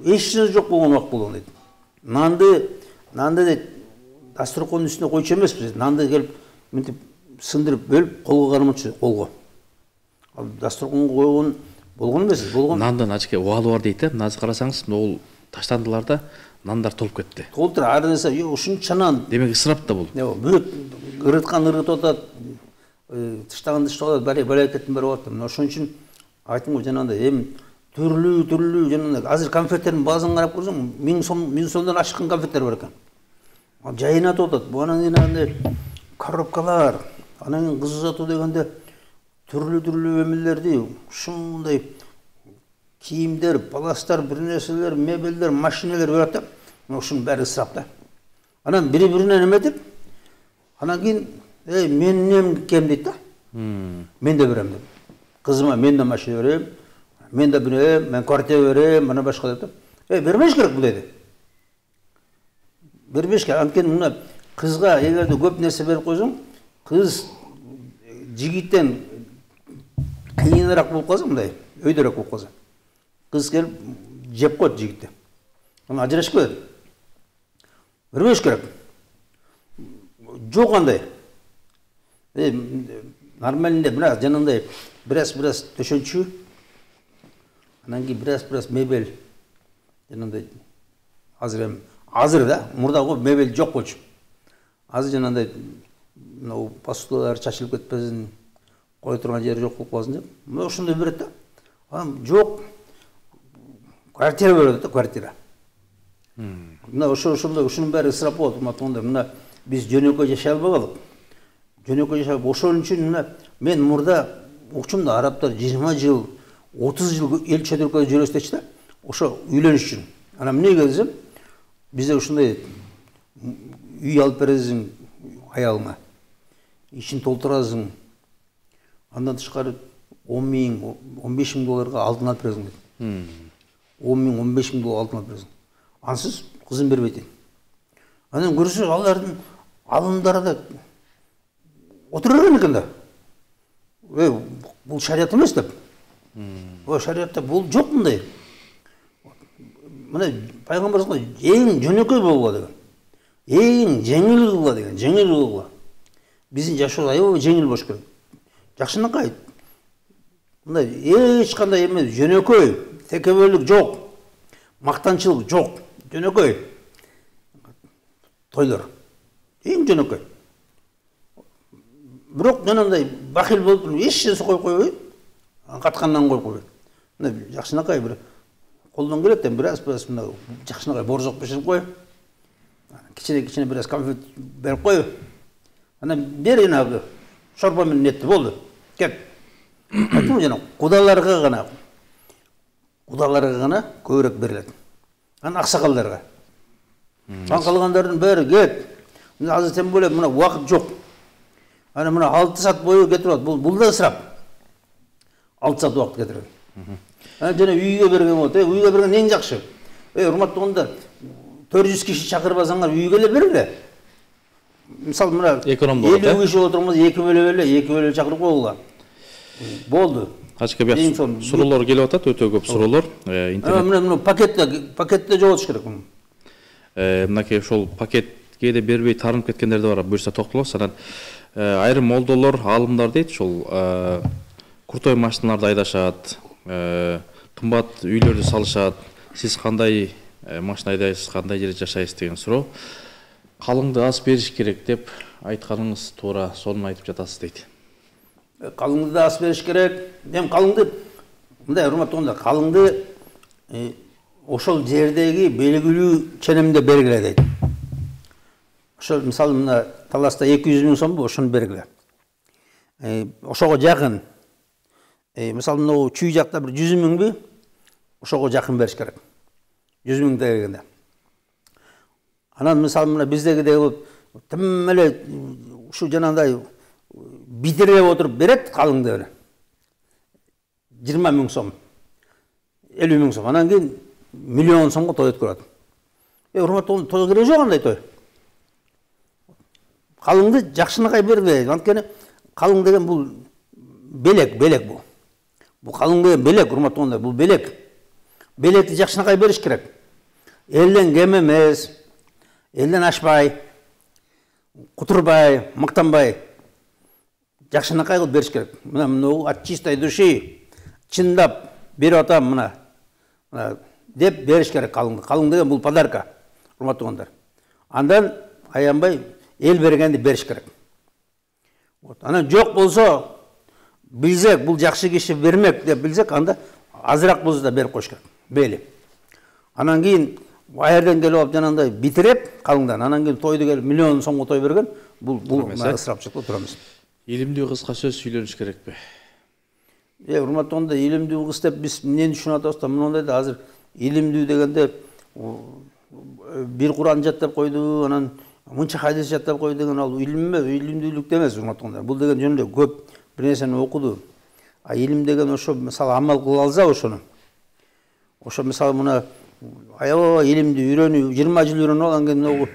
эчеси жок болгон убакыт болгон дейт. Нанды дейт, дасторкондун үстүнө койчу эмеспиз. Нанды келип мынтип сындырып бөлүп колго кармакчы, колго. Дасторконго койгон болгон эмес, болгон. Нандан ачке убалы бар дейт, назыр карасаңыз, могул таштандылар да нандар толуп кетти. Толтура, ар нерсе, ушунча нан. Демек ысырап да бул. Бүт ырыткан ырытып атат, тыштаган тыштап атат, баракеттин бери болот. Мына ошон үчүн айттым го жанагындай, эми түрлүү жанагындай азыр конфеттердин баазын карап көрсөң, 1000 сомдон ашкан конфеттер бар экен. Жайынатып атат. Бу анан жанагындай коробкалар, анан кыз узатуу дегенде түрлүү эмелерди, ушундай кийимдер, паластар, бир нерселер, мебелдер, машиналар берет да. Ушунун баары ысырап да. Анан бири-биринен эметип, анан кийин Мен эмне кем дейт да. Мен де берем деп. Кызыма мен де машина берем, мен де берем, мен квартира берем, мына башка деп. Бермеш керек бул деди. Бербеш керек. Анткени мына кызга эгерде көп нерсе берип койсоң, кыз жигиттен кыйыныраак болуп калса, мындай өйдөрөөк болуп калса. Кыз келип жеп коет жигитти. Аны ажырашып кетет. Бербеш керек. Жок андай. Нормальный мына жанагындай бираз төшөнчү, анан кийин бираз мебель жанагындай азыр да, мурда го мебель жок болчу. Азыр жанагындай мына посудалар чачылып кетпесин, кое турган жери жок болуп калсын деп. Мына ошондой берет да. Анан жок квартира берет да, квартира. Мына ошонун баары ысырап болот. Мына биз жөнөкөй жашай албадык. Жөнөкөй жашап ошон үчүн мына мен мурда укчумда арабтар 20 жыл, 30 жыл эл чөйрөккө жүрөбүз дечи да. Ошо үйлөнүш үчүн. Анан эмнеге десем, бизде ушундай үй алып бересиң аялыңа. Ишин толтурасың. Андан тышкары 10 миң, 15 миң долларга алтын алып бересиң дейт. 10 миң, 15 миң доллар алтын алып бересиң. Ансыз кызын бербейт. Анан көрсөк алардын алымдары да отура берген экен да. Бул шарият эмес деп. Шариятта бул жок мындай. Мына пайгамбар эң жөнөкөй болгула деген. Эң жеңил кылгыла деген, жеңил кылгыла. Биздин жашоо аябай жеңил болуш керек. Жакшынакай. Мындай эч кандай эмес, жөнөкөй, текебелик жок. Мактанчылык жок, жөнөкөй. Тойлор. Эң жөнөкөй. Бирок жанагындай бахил болуп, эч нерсе коюп койбой, каткандан коюп койбой. Мына жакшынакай бир колдон келет, бираз мына жакшынакай борзок биширип кой. Кичине бираз конфет берип кой. Анан бер жанагы шорпа менен нетти болду. Кет. Айтам жана кудаларга гана көбүрөөк берилет. Анан аксакалдарга. Калгандардын баары кет. Азыр тем более мына убакыт жок. Ана мына 6 саат бою кетип атат. Бул да ысырап. 6 саат убакыт кетирет. Анан жана үйгө берген болот. Үйгө берген эң жакшы. Урматтуугандар, 400 киши чакырбасаңар үйгө эле бергиле. Мисалы мына экономдуу болот. 50 киши отурмыз, 2 бөлө чакырып койгула. Болду. Качка бияк суроолор келип атат, өтө көп суроолор. Мына пакетте жоготуш керек. Мынакей ошол пакетке да бербей тарынып кеткендер да бар. Буюрса токтолобуз. Анан айрым молдолор, алымдар дейт, ошол крутой машиналарды айдашат, кымбат үйлөрдү салышат. Сиз кандай машина айдайсыз, кандай жерде жашайсыз деген суроо. Калыңды аз бериш керек деп айтканыңыз туура, сону айтып жатасыз дейт. Калыңды да аз бериш керек. Эми калыңды мындай урматтуугандар, калыңды ошол жердеги белгилүү ченемде бергиле дейт. Ошол мисалы мына Таласта 200 миң сомбу, ошону бергиле. Ошого жакын. Мисалы мына чүй жакта бир 100 миңби, ошого жакын бериш керек. 100 миң дегенде. Анан мисалы мына биздегидей тим эле ушу жанагындай битире отуруп берет калыңды эле. 20 миң сом, 50 миң сом. Анан кийин миллион сомго той өткөрөт. Урматтуу той кереги жок андай той. Калыңды жакшынакай бербей. Анткени калың деген бул белек бул. Бул калың деген белек, урматтуугандар, бул белек. Белекти жакшынакай бериш керек. Элден кем эмес, элден ашпай, кутурбай, мактанбай. Жакшынакай кылып бериш керек. Мына от чистой души чындап берип атам мына деп бериш керек калыңды. Калың деген бул подарка, урматтуугандар. Андан аянбай эл бергенди бериш керек. Анан жок болсо, билсек бул жакшы киши бермек деп билсек, анда азыраак болсо да берип коюш керек. Бели. Анан кийин айерден келип алып жанагындай битиреп калыңдан, анан кийин тойду келип миллион сомго той берген, бул ысырапчылыкка туура эмес. Илимдүү кызга сөз үйлөнүш керекпи? Урматтуугандар, илимдүү кыз деп биз эмнени түшүнүп атабыз да, мындай да азыр илимдүү дегенде бир Куран жаттап койду, анан мынча хадис жаттап кой деген ал илим эмес, илимдүүлүк эмес, урматтуулар. Бул деген жөнүндө көп бир нерсени окуду. А илим деген ошо мисалы амал кыла алса ошону. Ошо мисалы мына аябай илимди үйрөнүп 20 жыл үйрөнүп алган кийин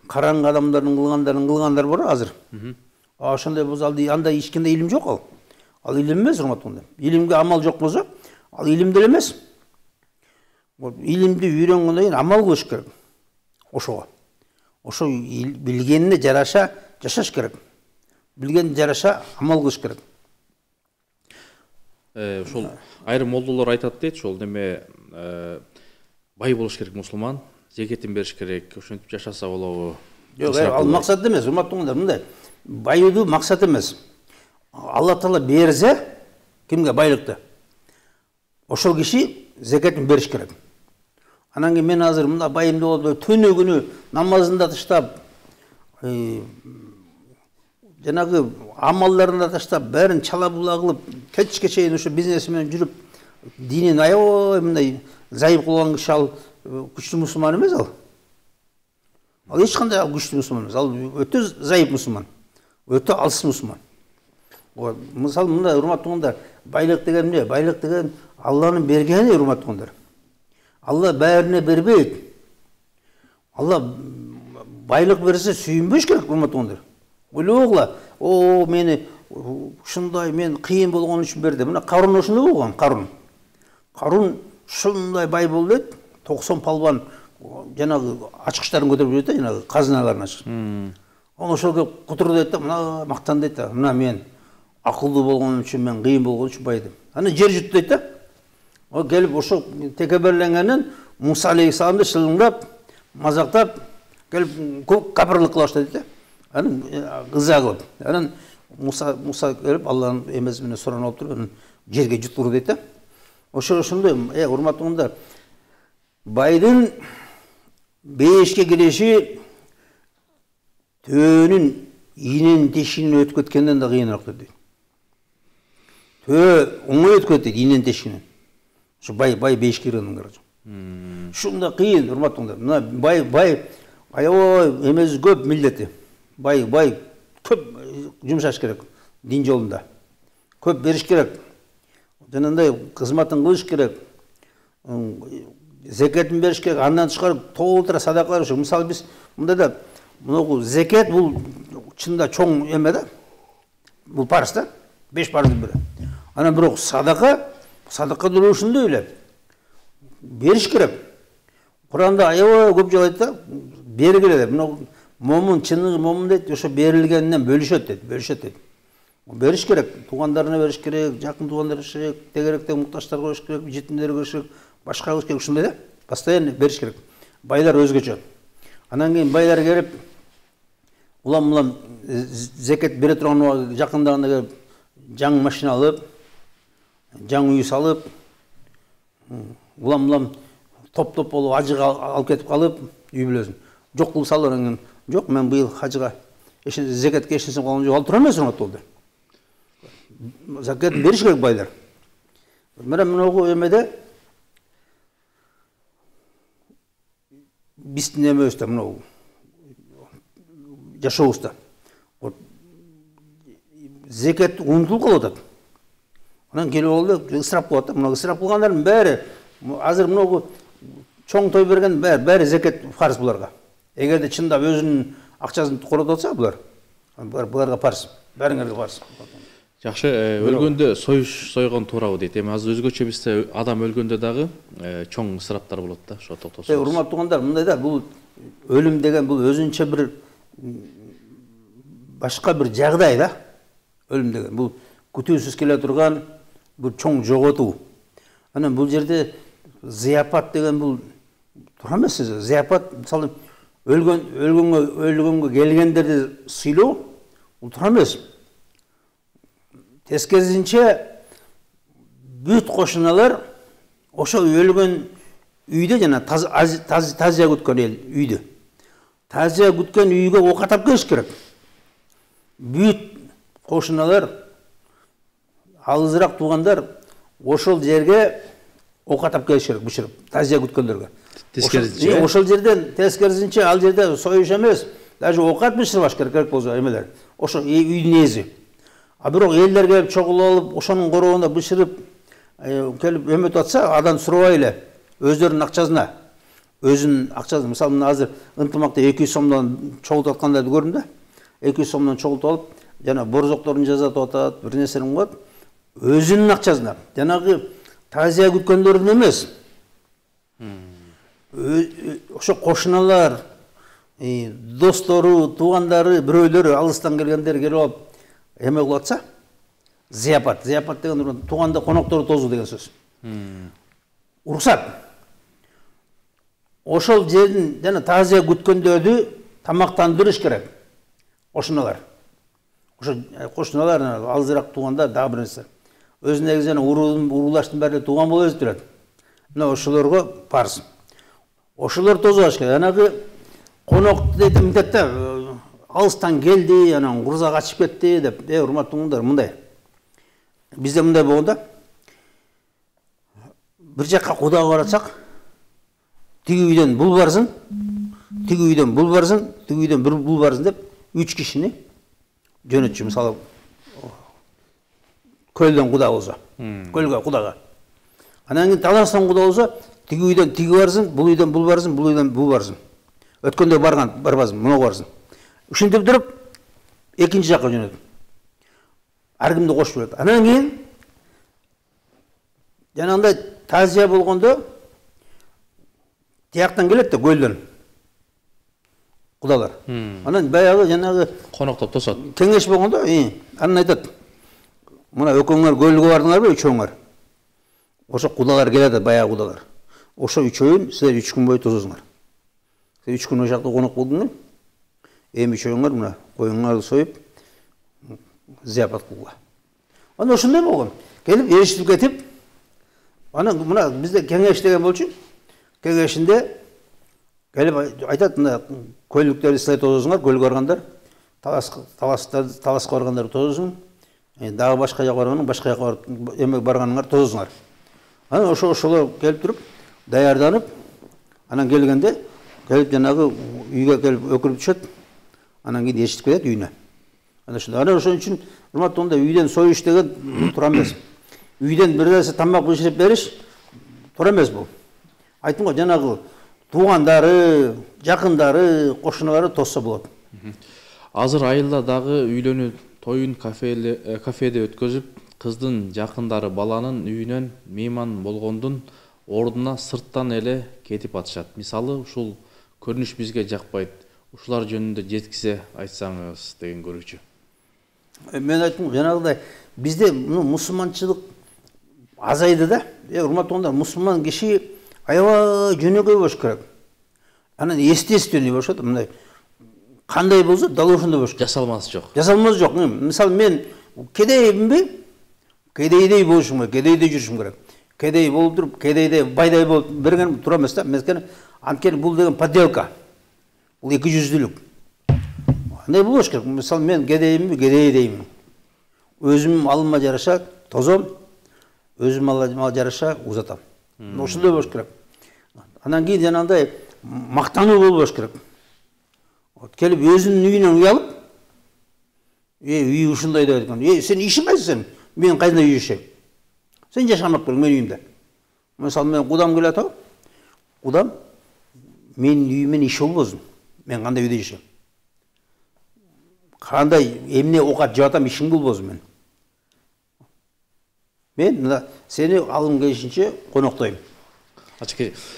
караңгы адамдардын кылгандар бар азыр. Ошондой болсо анда эч кандай илим жок ал. Ал илим эмес, урматтуулар. Илимге амал жок болсо, ал илим деле эмес. Илимди үйрөнгөндөн кийин амал кылыш керек. Ошого. Ошо билгенине жараша жашаш керек. Билгенине жараша амал кылыш керек. Ошол айрым молдолор айтат дейт, ошол неме бай болуш керек мусулман, зекетин бериш керек, ошентип жашаса болобу? Жок, ал максат эмес, урматтуулар, мындай. Байыдуу максат эмес. Алла Таала берсе, кимге байлыкты? Ошол киши зекетин бериш керек. Анан кийин мен азыр мында байым болуп, түнү күнү намазында таштап, жанагы амалларында таштап, бәрін чала була кылып, кечке чейин ошо бизнеси менен жүрүп, динин аябай мындай зайып кылган киши ал күчтүү мусулман эмес ал. Ал эч кандай күчтүү мусулман эмес. Ал өтө зайып мусулман. Өтө алсыз мусулман. Мисалы мындай урматтуулар, байлык деген эмне? Байлык деген Алланын бергени, урматтуулар. Алла бәріне бербейт. Алла байлык берсе сүйүнбөш керек, урматтуулар. Ойлогула, мени ушундай мен кыйын болгон үчүн берди. Мына Карун ошондой болгон, Карун ушундай бай болду дейт. 90 палбан жанагы ачкычтарын көтөрүп жүрөт, жанагы казыналарын ачкыч. Оны ошол кутурду дейт да, мына мактан дейт да. Мына мен акылдуу болгон үчүн, мен кыйын болгон үчүн байдым. Аны жер жутtu дейт да. О келип ошо текеберленгенден Муса алейхисаламды шылыңдап, мазактап, келип капырлык кыла баштады дейт да. Анан кыза кылып. Анан Муса келип Алланын эмеси менен суранып алып туруп, анан жерге жутурду дейт да. Ошондой, урматтуулар, байдын бейишке кириши төөнүн ийненин тешигинен өтүп кеткенден да кыйыныраак дейт. Төө оңой өтүп кетти ийненин тешигинен. Ошо бай бейишке киргенден карачы. Ушундай кыйын, урматтуулар. Мына бай аябай эмеси көп милдети. Бай көп жумшаш керек дин жолунда. Көп бериш керек. Жанагындай кызматын кылыш керек. Зекетин бериш керек. Андан тышкары толтура садакалар ошо. Мисалы биз мындай да, мына зекет бул чында чоң эме да. Бул парыз да. 5 парыздын бири. Анан бирок садака дуру ушундай эле. Бериш керек. Куранда аябай көп жолу айтат да, бергиле деп. Мына момун чыныгы момун дейт, ошо берилгенден бөлүшөт дейт. Бериш керек, туугандарына бериш керек, жакын туугандарга бериш керек, тегеректе муктаждарга бериш керек, жетимдерге бериш керек, башка бериш керек, ушундай да. Постоянно бериш керек. Байлар өзгөчө. Анан кийин байлар келип, улам зекет бере турган жакындагында келип, жаңы машина алып, жаңы үй салып, улам топ болуп ажыга алып кетип калып, үй бүлөсүн. Жок кылып салып анан жок, мен быйыл хажыга зекетке эчнерсе калган жок, ал тура эмес, урматтуулар. Зекет бериш керек байлар. Мына эмеде биздин эмебизде, мына жашообузда зекет унутулуп калып атат. Анан келип алып ысырап кылып атат. Мына ысырап кылгандардын баары азыр мына чоң той берген баары зекет фарз буларга. Эгерде чындап өзүнүн акчасын коротуп атса буларга фарз, баарыңарга фарз. Жакшы, өлгөндө сойгон туурабы дейт. Эми азыр өзгөчө бизде адам өлгөндө дагы чоң ысыраптар болот да, ошо токтосоңуз. Урматтуулар, мындай да, бул өлүм деген бул өзүнчө бир башка бир жагдай да. Өлүм деген бул күтүүсүз келе турган бир чоң жоготуу. Анан бул жерде зыяпат деген бул тура эмес. Зыяпат мисалы өлгөнгө келгендерди сыйлоо бул тура эмес. Тескерисинче бүт кошуналар ошо өлгөн үйдө жана тазия күткөн эл үйдө. Тазия күткөн үйгө окатап келиш керек. Бүт кошуналар, алызыраак туугандар ошол жерге окатап келиш керек, бышырып, тазия күткөндөргө. Ошол жерден тескерисинче ал жерде союш эмес, даже окат бышырбаш керек болса эмелер ошо үйдүн ээси. А бирок элдер келип чогулуп алып ошонун короогунда бышырып келип эметип атса адан сурабай эле өздөрүнүн акчасына өзүнүн акчасы мисалы мына азыр ынтымакта 200 сомдон чогултуп аткандарды көрдүм да 200 сомдон чогултуп алып жана борзокторун жасатып атат бир нерсени кылып атат өзүнүн акчасына жанагы тазия күткөндөрдүн эмес ошо кошуналар достору туугандары бирөөлөрү алыстан келгендер келип алып эме кылып атса зияпат деген тууганда конокторду тосуу деген сөз уруксат ошол жердин жана тазия күткөндөрдү тамактандырыш керек кошуналар ошо кошуналар алысыраак туугандар дагы бир нерсе өзү негизи жана уруулаштын баары тууган болуп өсүп мына ошолорго парыз ошолор тосубаш керек жанагы конок мынтет да алыстан келди анан курзак ачып кетти деп урматтуу угундар мындай бизде мындай болгондо бир жакка кудага баратсак тиги үйдөн бул барсын тиги үйдөн бул барсын тиги үйдөн бул барсын деп 3 кишини жөнөтчү мисалы көлдөн куда болсо көлгө кудага анан кийин таластан куда болсо тиги үйдөн тиги барсын бул үйдөн бул барсын бул үйдөн бул барсын өткөндө барбасын мунуга барсын ушинтип туруп экинчи жакка жөнөтүп ар кимди кошуп берет анан кийин жанагындай тазия болгондо тияктан келет да көлдөн кудалар анан баягы жанагы коноктоп тосот кеңеш болгондо анан айтат мына экөөңөр көлгө бардыңарбы үчөөңөр ошо кудалар келет баягы кудалар ошо үчөөүн силер 3 күн бою тососуңар 3 күн ошакта конок болдуңар эми үчөөңөр мына коюңарды союп зияпат кылгыла анан ошондой болгон келип эриштип кетип анан мына бизде кеңеш деген болчу кеңешинде келип айтат мына көлдүктөрдү силер тососуңар көлгө баргандар таласка баргандар тососуң дагы башка жака баргандар башка жака эме барганыңар тососуңар анан ошолор келип туруп даярданып анан келгенде келип жанагы үйгө келип өкүрүп түшөт анан кийин эриштип кетет үйүнө анан ошон үчүн урматтуу үйдөн союш деген туура эмес үйдөн бир нерсе тамак бышырып бериш туура эмес бул айттым го жанагы туугандары жакындары кошуналары тосса болот азыр айылда дагы үйлөнүү тоюн кафеде өткөзүп кыздын жакындары баланын үйүнөн мейман болгондун ордуна сырттан эле кетип атышат мисалы ушул көрүнүш бизге жакпайт ушулар жөнүндө жеткизе айтсаңыз деген көрүүчү мен айттым жанагыдай бизде мусулманчылык азайды да урматтуу мусулман киши аябай жөнөкөй болуш керек анан естественный болушат мындай кандай болсо дал ошондой болуш керек жасалмасы жок мисалы мен кедейминби кедейдей болушум керек кедейдей жүрүшүм керек кедей болуп туруп кедейдей байдай болуп берген туура эмес да анткени бул деген подделка бул 200-дүүлүк андай болбош керек мисалы мен кедейминби кедейдеймин өзүмдүн малыма жараша тозом өзүмдүн малыма жараша узатам ошондой болуш керек анан кийин жанагындай мактануу болбош керек келип өзүнүн үйүнөн уялып үй ушундай деп айткан сен ишиң кайсы сен мен кайда үй жашайм сен жашамак бер менин үйүмдө мисалы мен кудам келип атабы кудам менин үйүмөн иши болбосун мен кандай үйдө жашайм кандай эмне оокат жеп атам ишиң болбосун мен мына сени алым келишинче коноктойм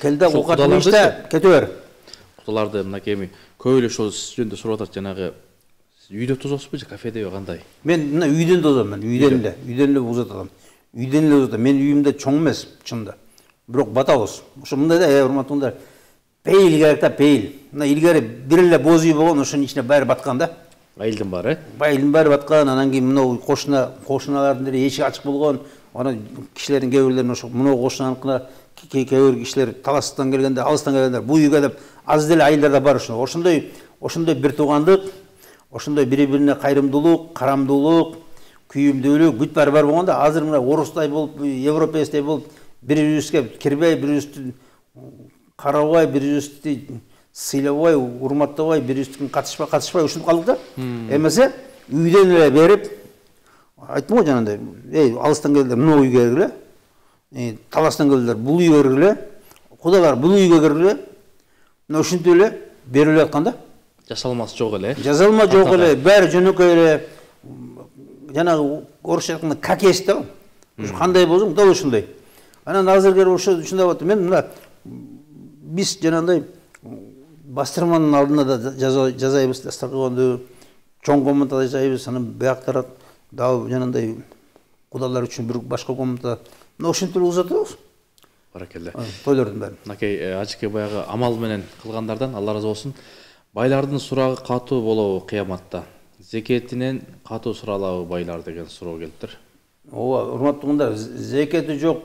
кел да оокат ичте кете бер кудаларды мынакей эми көп эле ошол жөнүндө сурап атат жанагы үйдө тососузбу же кафедеби кандай мен мына үйдөн тосом үйдөн эле узатам үйдөн эле узатам менин үйүмдө чоң эмес чынында бирок батабыз ошо мындай да урматтуугундар пейил керек да пейил мына илгери бир эле боз үй болгон ошонун ичине баары баткан да айылдын баары айылдын баары баткан анан кийин мынау кошуналардын деле эшиги ачык болгон анан кишилердин кээ бирлерин ошо мынау кошунаныкына кээ бир кишилер таластан келгенде алыстан келгендер бул үйгө деп аз деле айылдарда бар ошондой бир туугандык ошондой бири бирине кайрымдуулук карамдуулук күйүмдүүлүк бүт баары бар болгондо азыр мына орустай болуп европецдей болуп бири бирибизге кирбей бири бирибизди карабай бири бирибизди сыйлабай, урматтабай, биристикин катышпай ушинтип калдык да. Эмесе үйдөн эле берип, айттым го жанагындай, алыстан келдилер, мына үйгө киргиле, таластан келдилер, бул үйгө киргиле, кудалар бул үйгө киргиле. Мына ушинтип эле берилип атканда. Жасалмасы жок эле. Жасалма жок эле, баары жөнөкөй эле. Жанагы орусча айтканда как есть да. Кандай болсоң, дал ушундай. Анан азыркы ушундай болот. Мен мына биз жанагындай бастырманын алдына да жазайбыз, дастарканды чоң комнатада жасайбыз, анан бияктар дагы жанагындай кудалар үчүн бир башка комната. Мына ушинтип узатабыз. Баракелде. Тойлордун баары. Накей ажыке баягы амал менен кылгандардан Алла разы болсун. Байлардын сурагы катуу болобу кыяматта? Зекетинен катуу суралабы байлар деген суроо келиптир. Ооба, урматтуулар, зекети жок,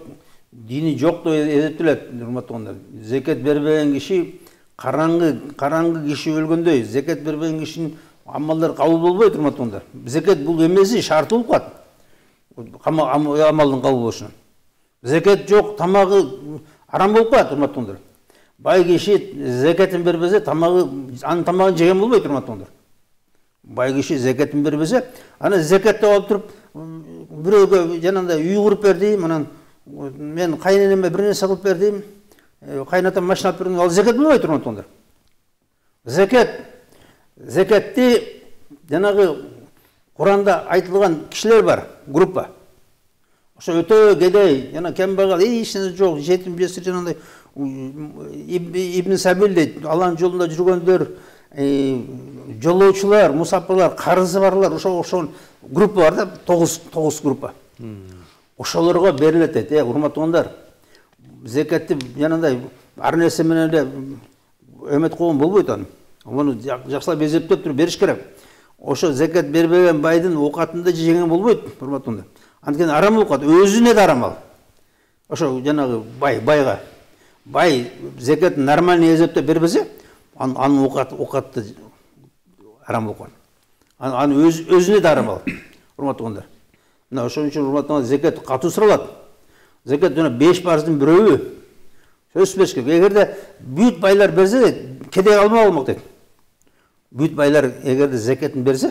дини жок деп эсептелет, урматтуулар. Зекет бербеген киши караңгы киши өлгөндөй, зекет бербеген кишинин амалдары кабыл болбойт, урматтуулар. Зекет бул эмеси шарт болуп калат. Амалдын кабыл болушуна. Зекет жок, тамагы арам болуп калат, урматтуулар. Бай киши зекетин бербесе, анын тамагын жеген болбойт, урматтуулар. Бай киши зекетин бербесе, аны зекетти алып туруп, бирөөгө жанагындай үй куруп бердим, анан мен кайненеме бир нерсе кылып бердим, кайнатам машина алып бердим, ал зекет болбойт, урматтуулар. Зекетти жанагы Куранда айтылган кишилер бар, группа. Ошо өтө кедей, жана кембагал, эч нерсе жок, жетим жесир жанагындай Ибн Сабил дейт, Алланын жолунда жүргөндөр, жолоочулар, мусафирлар, карызы барлар, ошол группа бар да, 9 группа. Ошолорго берилет дейт, урматтуулар. Зекетти жанагындай ар нерсе менен эле өмөт койгон болбойт аны. Муну жакшылап эсептеп туруп бериш керек. Ошо зекет бербеген байдын оокатында жеген болбойт, урматтуулар. Анткени арам болуп калат, өзүнө да арам ал. Ошо жанагы байга бай зекетін нормальный эсептеп бербесе, анын оокаты арам болуп калат. Аны өзүнө да арам ал. Урматтуулар. Мына ошон үчүн урматтуулар зекет катуу суралат. Зекет жана 5 парыздын бирөөү. Сөзсүз бериш керек. Эгерде бүт байлар берсе, кедей калмай болмок дейт. Бүт байлар эгерде зекетин берсе,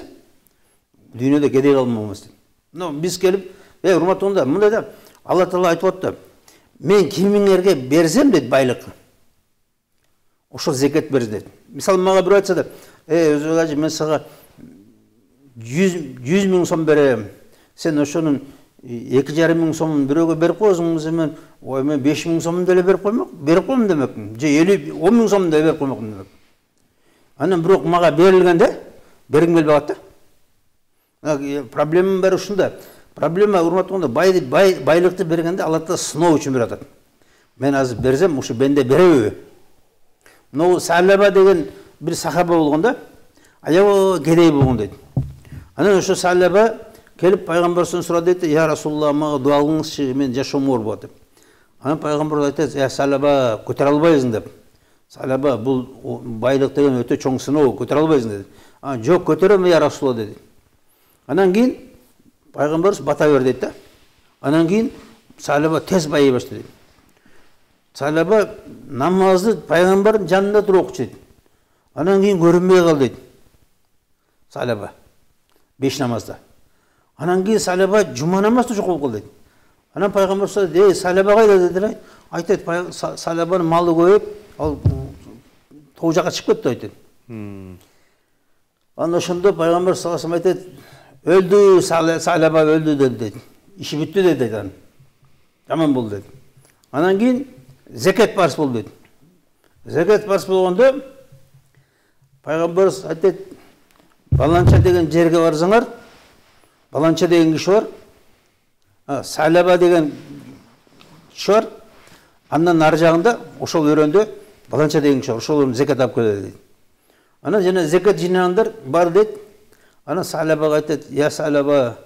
дүйнөдө кедей калмайбыз дейт. Но биз келип, урматтуулар, мындай да Алла Таала айтып атты. Мен кимиңерге берсем дейт байлыкты. Ошол зекет бериз дейт. Мисалы мага бирөө айтса да, өзү ажы мен сага 100 миң сом берем. Сен ошонун 2,5 миң сомун бирөөгө берип коесуң, мен 5 миң сомун деле берип коем демекмин. Же 10 миң сомун деле берип коймокмун демек. Анан бирок мага берилгенде бергим келбей калат да. Проблемам бар ушунда. Проблема урматтуулар, байлыкты бергенде Алла Таала сыноо үчүн берип атат. Мен азыр берсем, ушу бенде береби? Мына Салаба деген бир сахаба болгон да, аябай кедей болгон дейт. Анан ошо Салаба келип пайгамбардан сурады дейт, "Я Расулулла, мага дуа кылыңызчы, мен жашоом оор болот" деп. Анан пайгамбар айтат, "Я Салаба, көтөрө албайсың" деп. Салаба, бул байлык деген өтө чоң сыноо, көтөрө албайсың dedi. "Жок, көтөрөм, я Расулулла" dedi. Анан кийин пайгамбарыбыз бата берди дейт да. Анан кийин Салаба тез байый баштады. Салаба намазды пайгамбардын жанында туруп окучу дейт. Анан кийин көрүнбөй калды дейт. Салаба 5 намазда. Анан кийин Салаба жума намазды жок болуп калды дейт. Анан пайгамбар айтты, Салаба кайда дедилер? Айтат, Салабанын малы көбөйүп, ал тоо жака чыгып кетти айтат. Анан ошондо пайгамбар саллаллаху алейхи айтат, "Өлдү, Салаба өлдү" dedi. İşi bitti dedi. Tamam болду dedi. Анан кийин зекет парыз болду dedi. Зекет парыз болгондо пайгамбарыбыз айтат, "Баланча деген жерге барсаңар, баланча деген киши бар. Салаба деген киши бар. Андан ар жагында ошол өрөндө баланча деген киши бар. Ошол зекет алып келет" dedi. Анан жана зекет жинагандар бар дейт. Анан Салабага айтат, "Я Салаба,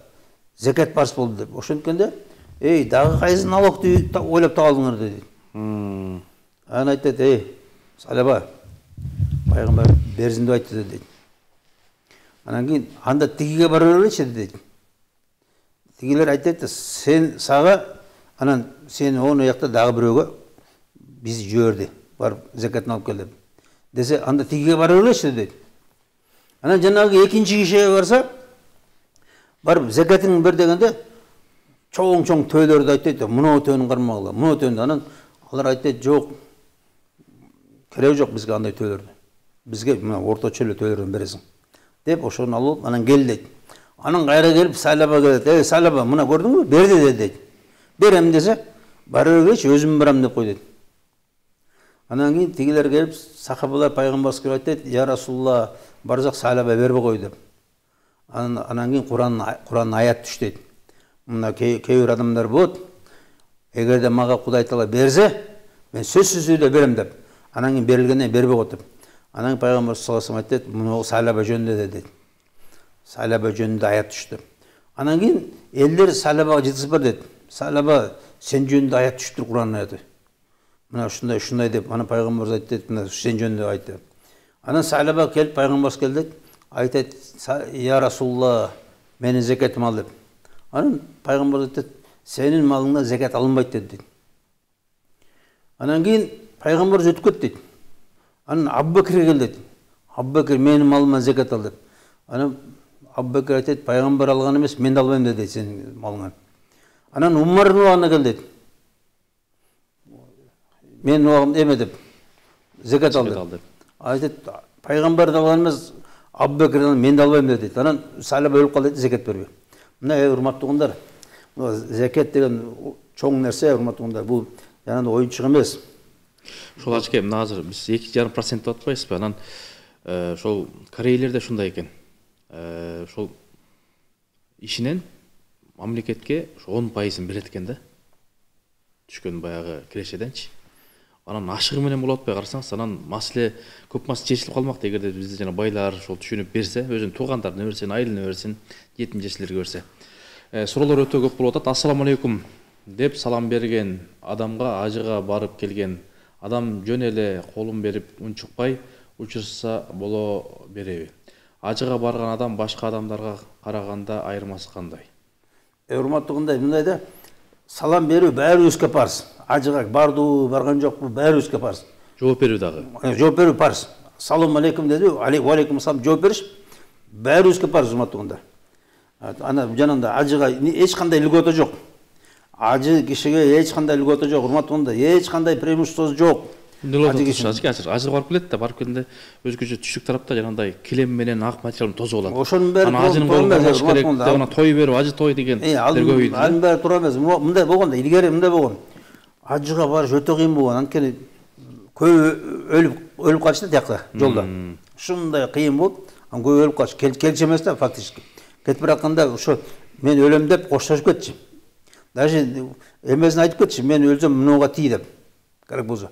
зекет парыз болду" деп. Ошенткенде, дагы кайсы налогду ойлоп табалдыңар" dedi. Анан айтат, Салаба, пайгамбар берсин деп айтты дейт. Анан кийин анда тигиге бара беречи дейт. Тигилер айтат, "Сен сага, анан сен оны якта дагы бирөөгө биз жиберди. Барып зекетін алып кел" деп. десе, анда тигіге бара береші дейді. Анан жанагы экинчи кишиге барса, барып закатың бер дегенде чоң төйлөрдү айтты, мына төөнүн кармагыла, мына төөнү. Анан алар айтты, жок, кереги жок бизге андай төйлөрдү. Бизге мына орточо эле төйлөрдөн бересиң деп ошону алып анан кел дейт. Анан кайра келип Салаба келет. Салаба, мына көрдүңбү? Берди дейт. Берем десе, бара бергечи, өзүм барам деп кой дейт. Анан кийин тигилер келип, сахабалар пайгамбарга айтты, "Я Расулулла, барсак Салаба бербей кой" деп. Анан кийин Куран аят түш дейт. Мына кээ бир адамдар болот, эгерде мага Кудай Таала берсе, мен сөзсүз түрдө берем деп. Анан кийин берилгенден бербей коет деп. Анан пайгамбар саллаллаху алейхи айтты, "Мына Салаба жөнүндө" дейт. Салаба жөнүндө аят түштү. Анан кийин элдер Салабага жеткизип бар дейт. "Салаба, сен жөнүндө аят түштүр Куран аяты. Мына ушундай деп, аны пайгамбар айтты, мына сен жөнүндө айтты." Анан Салаба келип пайгамбарга келди, айтат, "Я Расулулла, менин закатым ал" деп. Анан пайгамбар айтат, "Сенин малыңдан закат алынбайт" дейт. Анан кийин пайгамбар өтүп кетти дейт. Анан Абу-Бакирге келди дейт. "Абу-Бакир, менин малымдан закат ал" деп. Анан Абу-Бакир айтат, "Пайгамбар алган эмес, мен да албайм" дейт сенин малыңан. Анан Умардын убагына келди дейт. "Менин убагым эме" деп. "Закат ал" деп. Айтат, "Пайгамбар да алган эмес, Абу-Бакир мен да албайм" дейт. Анан Салаба өлүп калды дейт, закат бербей. Мына урматтуу кундар, закат деген чоң нерсе, урматтуу кундар. Бул жанагы оюнчук эмес. Ошол ачке, мына азыр биз 2,5% деп атпайбызбы? Анан ошол корейлерде ушундай экен. Ошол ишинен мамлекетке 10% берет экен да. Түшкөн баягы кирешеденчи. Анан ашыгы менен болуп атпай карасаңыз, анан маселе көп маселе чечилип калмак. Эгерде бизде жана байлар ошол түшүнүп берсе, өзүнүн туугандарына берсин, айылына берсин, жетим жесирлерге берсе. Суроолор өтө көп болуп атат. "Ассаламу алейкум" деп салам берген адамга ажыга барып келген адам жөн эле колун берип унчукпай учурса боло береби? Ажыга барган адам башка адамдарга караганда айырмасы кандай? Урматтуу кундар, мындай да, салам берүү баарыбызга парз. Ажыга барды, барган жокпу, баарыбызга парз. Жооп берүү дагы. Жооп берүү парз. Салам алейкум деди, алейкум салам жооп бериш баарыбызга парз, урматтуу кундар. Ана жанында ажыга эч кандай льгота жок. Ажы кишиге эч кандай льгота жок, урматтуу кундар, эч кандай преимущество жок. Ажыга барып келет да, барып келгенде өзгөчө түшүк тарапта жанагындай килем менен ак материал тозуп алат. Ошонун бери ажынын болуш керек деп ана той берип, ажы той деген көбөйдү. Анын бери туура эмес. Мындай болгон да, илгери мындай болгон. Ажыга барыш өтө кыйын болгон. Анткени көп өлүп калышты тиякта жолдо. Ушундай кыйын болуп, аны көп өлүп калыш. Келчи эмес да фактически. Кетип баратканда ошо мен өлөм деп коштошуп кетчи. Даже эмесин айтып кетчи, мен өлсөм мынуга тий деп. Керек болсо.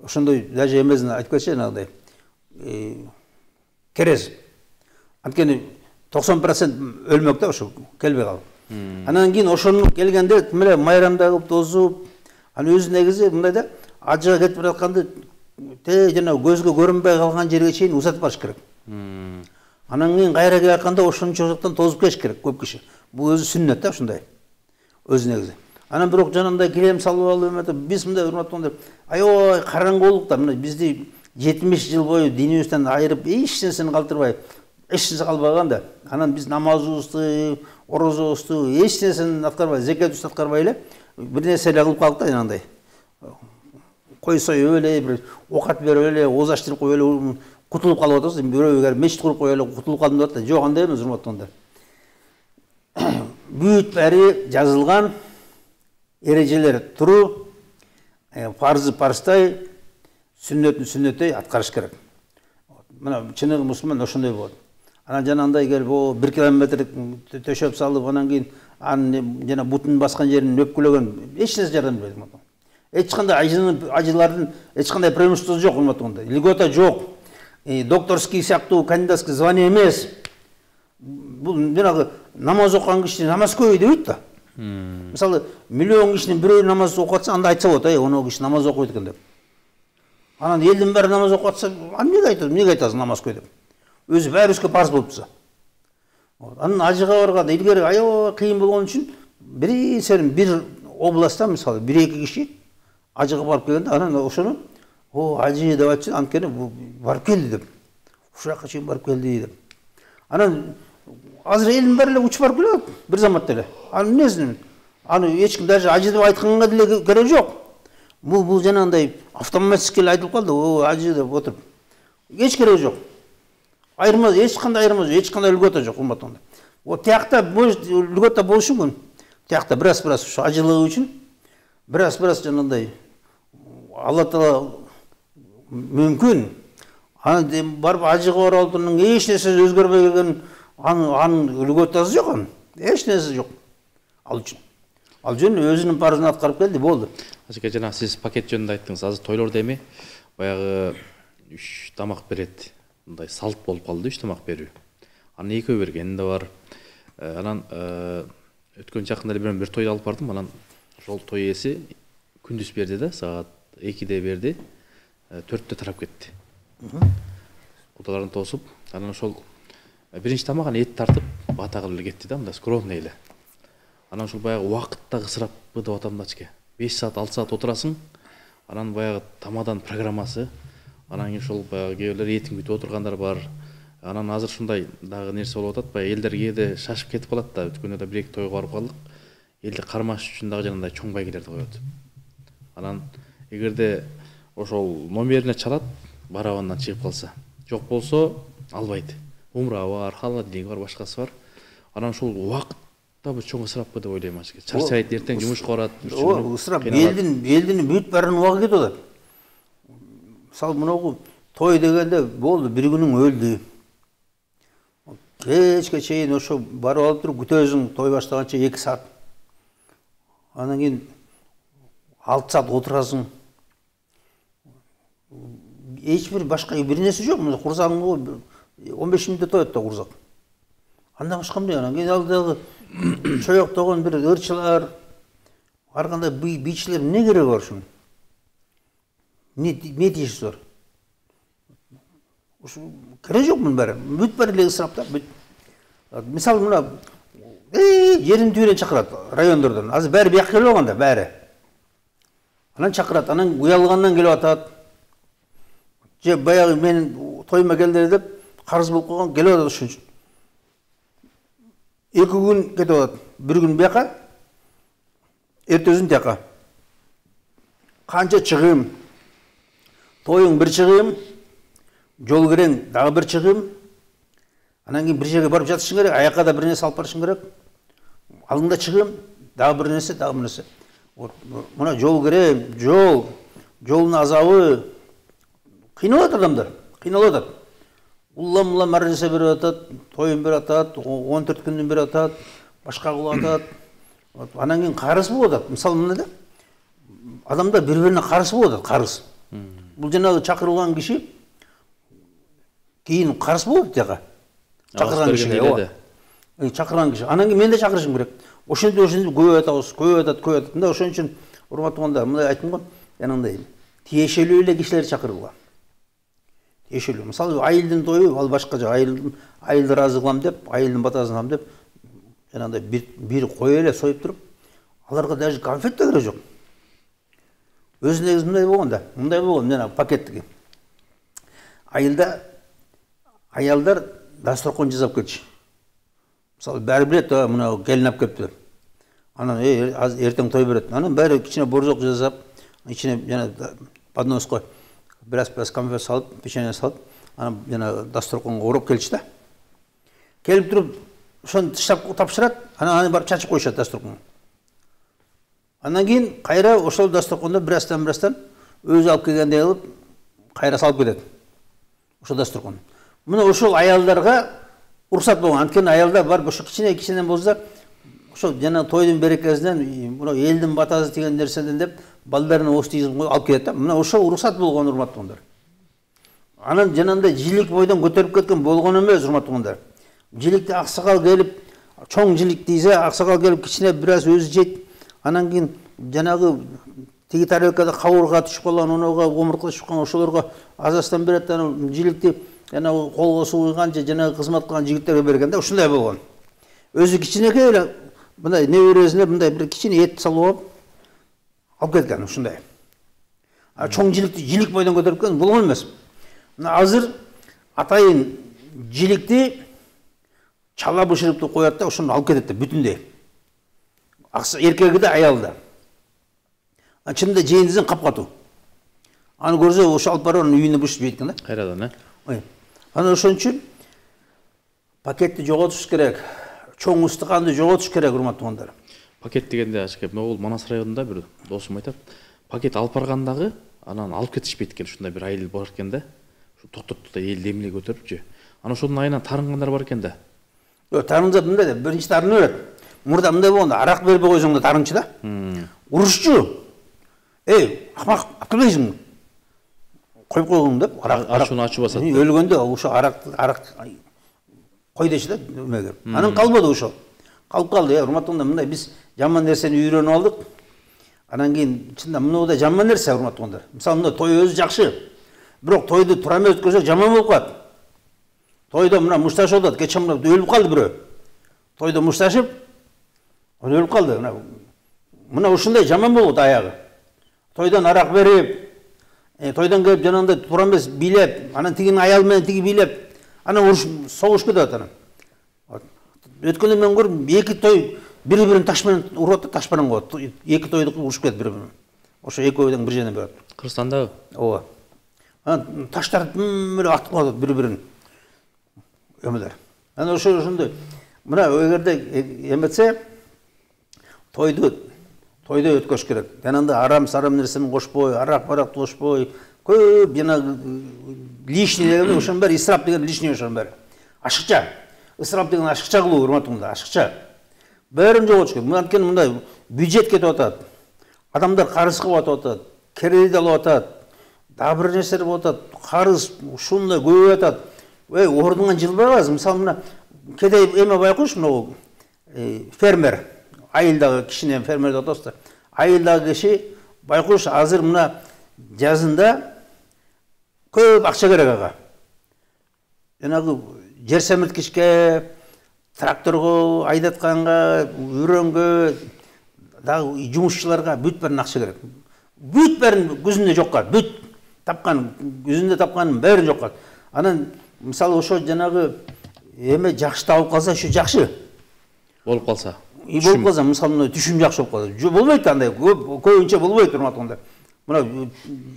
Ошондой даже эмесин айтып кетчи, жанагыдай. Керез. Анткени 90% өлмөк да ошо келбей калып. Анан кийин ошону келгенде мына майрамда кылып тозуп, аны өзү негизи мындай да, ажыга кетип баратканды жана көзгө көрүнбөй калган жерге чейин узатып барыш керек. Анан кийин кайра келип атканда ошончо жактан тозуп келиш керек көп киши. Бул өзү сүннөт да ушундай. Өзү негизи. Анан бирок жанагындай килем салып алып, биз мындай урматтуу, аябай караңгылыкта, мына бизди 70 жыл бою динибизден айырып, эч нерсени калтырбай, эч нерсе калбаган да. Анан биз намазыбызды, орозобузду, эч нерсени аткарбай, закатыбызды аткарбай эле бир нерсе эле кылып калдык да, жанагындай. Кой союп эле, бир окат берип эле, оз аштырып коюп эле кутулуп калып атабыз. Бирөө мечит куруп коюп эле кутулуп калдым деп атат. Жок, андай эмес, урматтуу. Бүт баары жазылган, эрежелер туруу, парзы парздай, сүннөтүн сүннөтөй аткарыш керек. Мына чыныгы мусулман ошондой болот. Анан жанагындай келип 1 километр төшөп салып, анан кийин анын жана бутун баскан жерин өпкүлөгөн эч нерсе жардам бербейт. Эч кандай ажылардын эч кандай преимуществосу жок, урматтуу. Льгота жок. Докторский сыяктуу кандидатский звание эмес. Бул жанагы намаз окуган киши намаз көбөй дебейт да. Мисалы, миллион кишинин бирөө намаз окуп атса, анда айтса болот, оноо киши намаз окуйт экен деп. Анан элдин баары намаз окуп атса, эмнеге айтасың намаз көй деп. Өзү баарыбызга парз болуп турса. Анын ажыга барганда илгери аябай кыйын болгон үчүн бир областта мисалы 1-2 киши ажыга барып келгенде, анан ошону о ажы деп айтшы, анткени барып келди деп. Ушул жакка чейин барып келди деп. Анан азыр элдин баары эле учуп барып келет бир заматта эле. Анын эмнесин? Аны эч ким даже ажы деп айтканга деле керек жок. Бул жанагындай автоматически айтылып калды, о ажы деп отуруп. Эч керек жок. Айырма, эч кандай айырма жок, эч кандай үлгөтө жок урматтагандар. Вот тиякта үлгөтө болушу мүмкүн. Тиякта бираз ушу ажылыгы үчүн бираз жанагындай Алла Таала мүмкүн. Аны барып ажыга оралдының эч нерсе өзгөрбөй келген анын үлгөтөсү жок анын. Эч нерсе жок. Ал үчүн. Ал жөн өзүнүн парызын аткарып келди, болду. Ажыка жана сиз пакет жөнүндө айттыңыз. Азыр тойлордо эми баягы 3 тамак берет. Мындай салт болуп калды 3 тамак берүү. Анын экөө берген да бар. Анан өткөн жакында эле бир тойду алып бардым. Анан ошол той ээси күндүз берди да, саат 2-де берди. 4-тө тарап кетти. Кудаларын тосуп, анан ошол биринчи тамак эт тартып бата кылып кетти да, мындай скромный эле. Анан ошол баягы убакытта ысыраппы деп атам дачке. 5 саат, 6 саат отурасың. Анан баягы тамадан программасы. Анан кийин ошол баягы кээ бирлер этин күтүп отургандар бар. Анан азыр ушундай дагы нерсе болуп атат. Баягы элдер кээде шашып кетип калат да. Өткөндө да 1-2 тойго барып калдык. Элди кармаш үчүн дагы жанагындай чоң байгелерди коет. Анан эгерде ошол номерине чалат, барабандан чыгып калса, жок болсо албайт. Умра бар, холодильник бар, башкасы бар. Анан ошол убакытта бир чоң ысыраппы деп ойлойм ажыка. Чарчайт, эртең жумушка барат. Ысырап элдин бүт баарын убагы кетип атат. Мисалы мынау той дегенде болду, бир күнүң өлдү. Кечке чейин ошо барып алып туруп күтөсүң, той баштаганча 2 саат. Анан кийин 6 саат отурасың. Эч бир башка бир нерсе жок. Курсагың 15 мүнөттө тоет да курсак. Андан башка эмне? Анан кийин алдагы чоёктогон бир ырчылар, ар кандай бийчилер эмне кереги бар ушунун? Не тиешеси бар? Ушу кереги жок мунун баары. Бүт баары эле ысырап да. Мисалы мына жерин түбүнөн чакырат райондордон. Азыр баары бияка келип алганда баары. Анан чакырат, анан уялгандан келип атат. Же баягы менин тойма келдиler деп карыз болуп калган келип атат ошон үчүн. 2 күн кетип атат. 1 күн бияка, эртесин тияка. Канча чыгым? Тоюң бир чыгым, жол керең дагы бир чыгым. Анан кийин бир жерге барып жатышың керек, аякка да бир нерсе алып барышың керек. Алдыңда чыгым, дагы бир нерсе, дагы бир нерсе. Мына жол керең, жолдун азабы кыйналып атат адамдар, кыйналып атат. Улам ар нерсе берип атат, тоюн берип атат, 14 күндүн берип атат, башка кылып атат. Анан кийин карыз болуп атат. Мисалы мына да адамдар бири-бирине карыз болуп атат, карыз. Бул жанагы чакырылган киши кийин карыз болот тияка. Чакырган киши. Чакырган киши. Анан кийин мен да чакырышым керек. Ошентип көбөйүп атат. Мында ошон үчүн урматтагандар, мындай айттым го, жанагындай тиешелүү эле кишилер чакырылган. Тиешелүү. Мисалы айылдын тою, ал башка жок. Айылды ыраазы кылам деп, айылдын батасын алам деп, жанагындай бир кой эле союп туруп, аларга даже конфет да керек жок. Өзү негизи мындай болгон да. Мындай болгон, мына пакеттики. Айылда аялдар дасторкон жасап кетчү. Мисалы баары билет, мына келин алып келиптир. Анан эртең той берет. Анан баары кичине борзок жасап, ичине жана подноска бираз конфет салып, печенье салып, анан жана дасторконго ороп келчү да. Келип туруп, ошону тыштап тапшырат, анан аны барып чачып коюшат дасторконго. Андан кийин кайра ошол дасторкондо бирастан өзү алып келгендей кылып кайра салып кетет. Ошол дасторкон. Мына ошол аялдарга уруксат болгон. Анткени аялдар бар ошо кичинеден болсо ошол жана тойдун берекесинен, мына элдин батасы деген нерседен деп балдарына остизм алып келет да. Мына ошол уруксат болгон, урматтагандар. Анан жанагындай жилик бойдон көтөрүп кеткен болгон эмес, урматтагандар. Жиликте аксакал келип, чоң жилик дейсе, аксакал келип кичине бираз өзү жейт. Анан кийин жанагы тиги тарелкада кабырга түшүп калган, онога омуртка түшүп калган ошолорго азастан берет, анан жиликти жанагы колго суу куйган же жанагы кызмат кылган жигиттерге берген да, ушундай болгон. Өзү кичинекей эле мындай небересине мындай бир кичине эт салып алып кеткен ушундай. Чоң жилик бойдан көтеріп келген болгон эмес. Мына азыр атайын жиликти чала бышырыпты коёт да ошону алып кетет да бүтүндөй. Эркеги да аялы да. Чынында жээнизин капкатуу. Аны көрсө ошо алып барып анын үйүнө бышып жейт экен да. Кайрадан, Аны ошон үчүн пакетти жоготуш керек. Чоң ыстыканды жоготуш керек, урматтуу туугандар. Пакет дегенде ашке могул Манас районунда бир досум айтат. Пакет алып баргандагы анан алып кетишпейт экен, ушундай бир айыл бар экен да. Ушу токтотту да эл демиле көтөрүпчү. Анан ошонун айынан тарынгандар бар экен да. Тарыңдап мындай да, биринчи тарыны берет. Мурда мындай болгондо арак бербей койсоң да тарыңчы да. Урушчу. Акмак, аптабайсың. Коюп койгуң деп, арашуну ачып басат. Өлгөндө ошо арак кой деши да немеге. Анан калбады ошо. Калып калды. Урматтуугундар, мындай биз жаман нерсени үйрөнүп алдык. Анан кийин чында мынау да жаман нерсе, урматтуугундар. Мисалы, мына той өзү жакшы. Бирок тойду туура эмес өткөзсөк жаман болуп калат. Тойдо мына мушташып атат, кече мына өлүп калды бирөө. Тойдо мушташып, өлүп калды. Мына ушундай жаман болот аягы. Тойдон арак берип, тойдон келип жанагындай туура эмес бийлеп, анан тигинин аялы менен тиги бийлеп, анан уруш согуш кетет анан. Өткөндө мен көрдүм, эки той бири-бирин таш менен урат да таш менен коет. Эки тойду урушуп кетет бири-бирине. Ошо экөөдөн бир жерден берет. Кыргызстандабы? Ооба. Анан таштар эле атып калат бири-бирин. Эмелер. Анан ошондой. Мына эгерде эметсе тойду өткөш керек. Жанагындай арам-сарам нерсени кошпой, арак-барак кошпой, көп жанагы лишний деген ошонун баары исрап деген лишний ошонун баары. Ашыкча. Ысырап деген ашыкча кылуу, урматтуугундар, ашыкча. Бәрін жоготуш керек. Анткени мындай бюджет кетип атат. Адамдар карыз кылып атат, кредит алып атат, дагы бир нерселер болуп атат. Карыз ушундай көбөйүп атат. Ордуңан жылбайбыз. Мисалы мына кедей эме байкуш, мына фермер, айылдагы кишинен фермер деп атабыз да. Айылдагы киши байкуш азыр мына жазында көп акча керек ага. Жанагы жер семирткичке, тракторго, айдатканга, үрөнгө, дагы жумушчуларга бүт бәрін акча керек. Бүт бәрін көзүндө жокка, бүт тапкан, көзүндө тапканын бәрін жокка. Анан мисалы ошо жанагы эме жакшы табылып калса, ошо жакшы. Болуп калса. Болуп калса, мисалы түшүм жакшы болуп калса. Болбойт андай, көбүнчө болбойт, урматтуугундар. Мына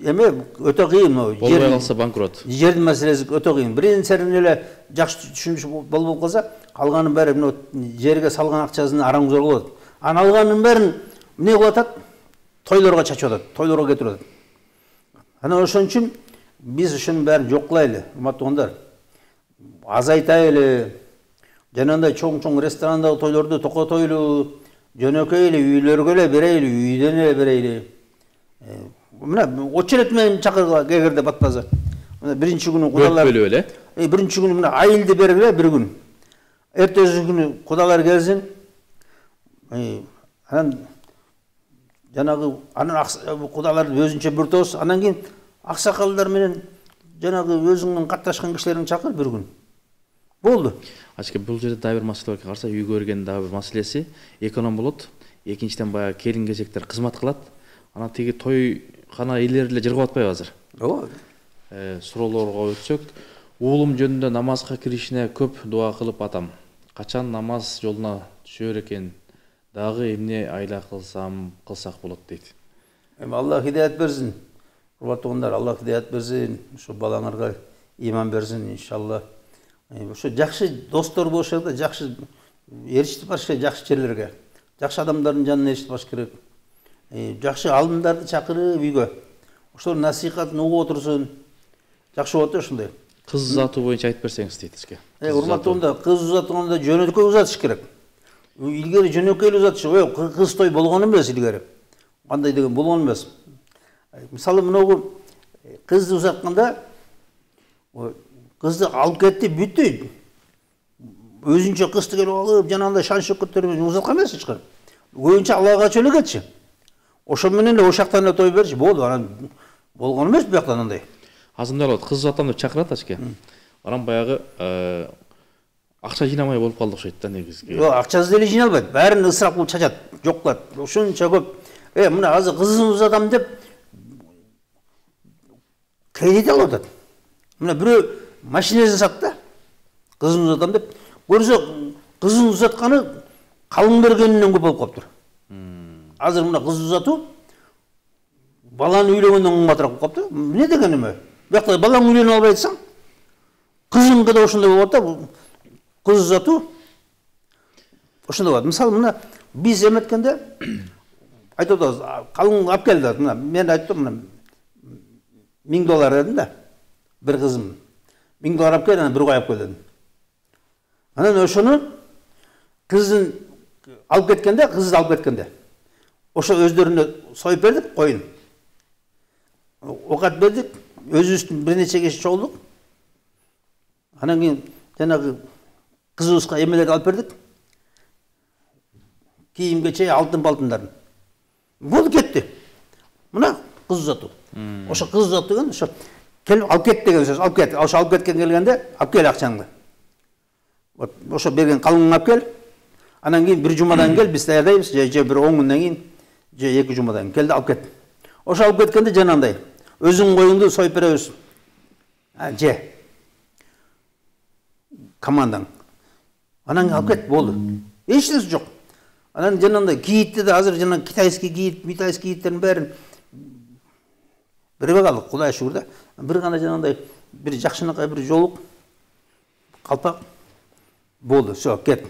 эме өтө кыйын, болбой калса банкрот. Жердин маселеси өтө кыйын. Биринчи эле жакшы түшүнүш болуп калса, калганын баары мына жерге салган акчасын арамзор болот. Анан алганын баарын эмне кылып атат? Тойлорго чачып атат, тойлорго кетирип атат. Анан ошон үчүн биз ушунун баарын жок кылайлы, урматтуугундар. Азайтайлы. Жанагындай чоң ресторандагы тойлорду токотойлу, жөнөкөй эле үйлөргө эле берейли, үйдөн эле берейли. Мына очерет менен чакыргыла эгерде батпаса. Мына биринчи күнү кудалар бөлүп эле. Биринчи күнү мына айылды бергиле бир күн. Эртеси күнү кудалар келсин. Анан жанагы кудаларды өзүнчө бир тос, анан кийин аксакалдар менен жанагы өзүңнүн катташкан кишилерин чакыр бир күн. Болду. Ачке бул жерде дагы бир маселе бар. Караса үй көргөн дагы бир маселеси эконом болот. Экинчиден баягы келин кезектер кызмат кылат. Анан тиги той кана элер эле жыргап атпайбы азыр? Ооба. Суроолорго өтсөк, уулум жөнүндө намазга киришине көп дуа кылып атам. Качан намаз жолуна түшөр экен? Дагы эмне айла кылсак болот дейт. Аллах хидаят берсин. Урматтуугундар, Аллах хидаят берсин. Ошо балаңарга иман берсин иншалла. Ошо жакшы достор болушу да жакшы эрişип баш керек жакшы жерлерге. Жакшы адамдардын жанына эрişип баш керек. Жакшы алымдарды чакырып үйгө. Ошолор насихатын угуп отурсун. Жакшы болот ошондой. Кыз узатуу боюнча айтып берсеңиз дейт эске. Урматтуугундар, кыз узатканда жөнөкөй узатыш керек. Илгери жөнөкөй узатыш, кыз той болгон эмес илгери. Кандай деген болгон эмес. Мисалы мынагу кызды узатканда кызды алып кетти, бүттү. Өзүнчө кызды келип алып, жанагындай шаншып көтөрүп узаткан эмес эч качан. Көбүнчө Аллага чөлө кетчи. Ошо менен эле ошактан эле той берчи, болду. Анан болгон эмес бияктан андай. Азырында болот, кыз узатам деп чакырат ачке. Анан баягы акча жыйнамай болуп калды окшойт да негизги. Жок, акчасы деле жыйналбайт. Баарын ысырап кылып чачат, жок кылат. Ошончо көп. Мына азыр кызын узатам деп кредит алып атат. Мына бирөө машинасын сатты да, кызын узатам деп. Көрсө кызын узатканы калың бергенинен көп болуп калыптыр. Азыр мына кыз узатуу баланы үйлөнгөндөн кымбатыраак болуп калыптыр. Эмне деген эме? Биякта балаң үйлөнүп албай атсаң, кызыңга да ошондой болот да, кыз узатуу ошондой болот. Мисалы мына биз эметкенде айтып атабыз, калың алып кел деп. Мына мен айттым, мына $1000 дедим да. Бир кызым $1000 алып кел, анан бир кой алып кел дедим. Анан ошону кызын алып кеткенде, кызды алып кеткенде, ошо өздөрүнө союп бердик коюн. Окат бердик, өзүбүздүн бир нече киши чогулдук. Анан кийин жанагы кызыбызга эмелерди алып бердик. Кийимге чейин алтын-балтындарын. Болду кетти. Мына кыз узатуу. Ошо кыз узатуу деген ошо келип алып кет деген сөз. Алып кет. Ошо алып кеткен келгенде алып кел акчаңды. Вот ошо берген калыңды алып кел. Анан кийин бир жумадан кел, биз даярдайбыз. Же бир 10 күндөн кийин, же 2 жумадан кийин келди алып кет. Ошо алып кеткенде жанагындай өзүң коюңду союп беребиз. Же командаң. Анан алып кет, болду. Эч нерсе жок. Анан жанагындай кийитти да азыр жана китайский кийит, китайский кийиттердин бәрин бербей калдык, Кудай шүгүр да. Бир гана жанагындай бир жакшынакай бир жолук калпак болду, всё, кет.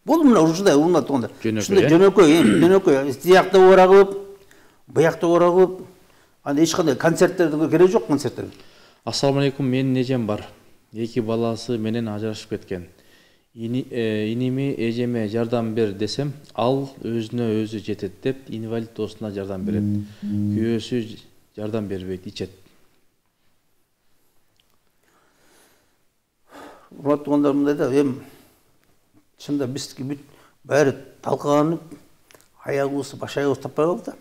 Болду мына ушундай урмат болгондо. Ушундай жөнөкөй, тиякта орагып, буякта орагып, аны эч кандай концерттерге кереги жок, концерттерге. Ассаламу алейкум, менин эжем бар. 2 баласы менен ажырашып кеткен. Иними эжеме жардам бер десем, ал өзүнө өзү жетет деп инвалид досуна жардам берет. Күйөөсү жардам бербейт, ичет. Урматтуу кондар, мындай да, чында биздики бүт баары талкаланып, аягыбызды, баш аягыбызды таппай калды да.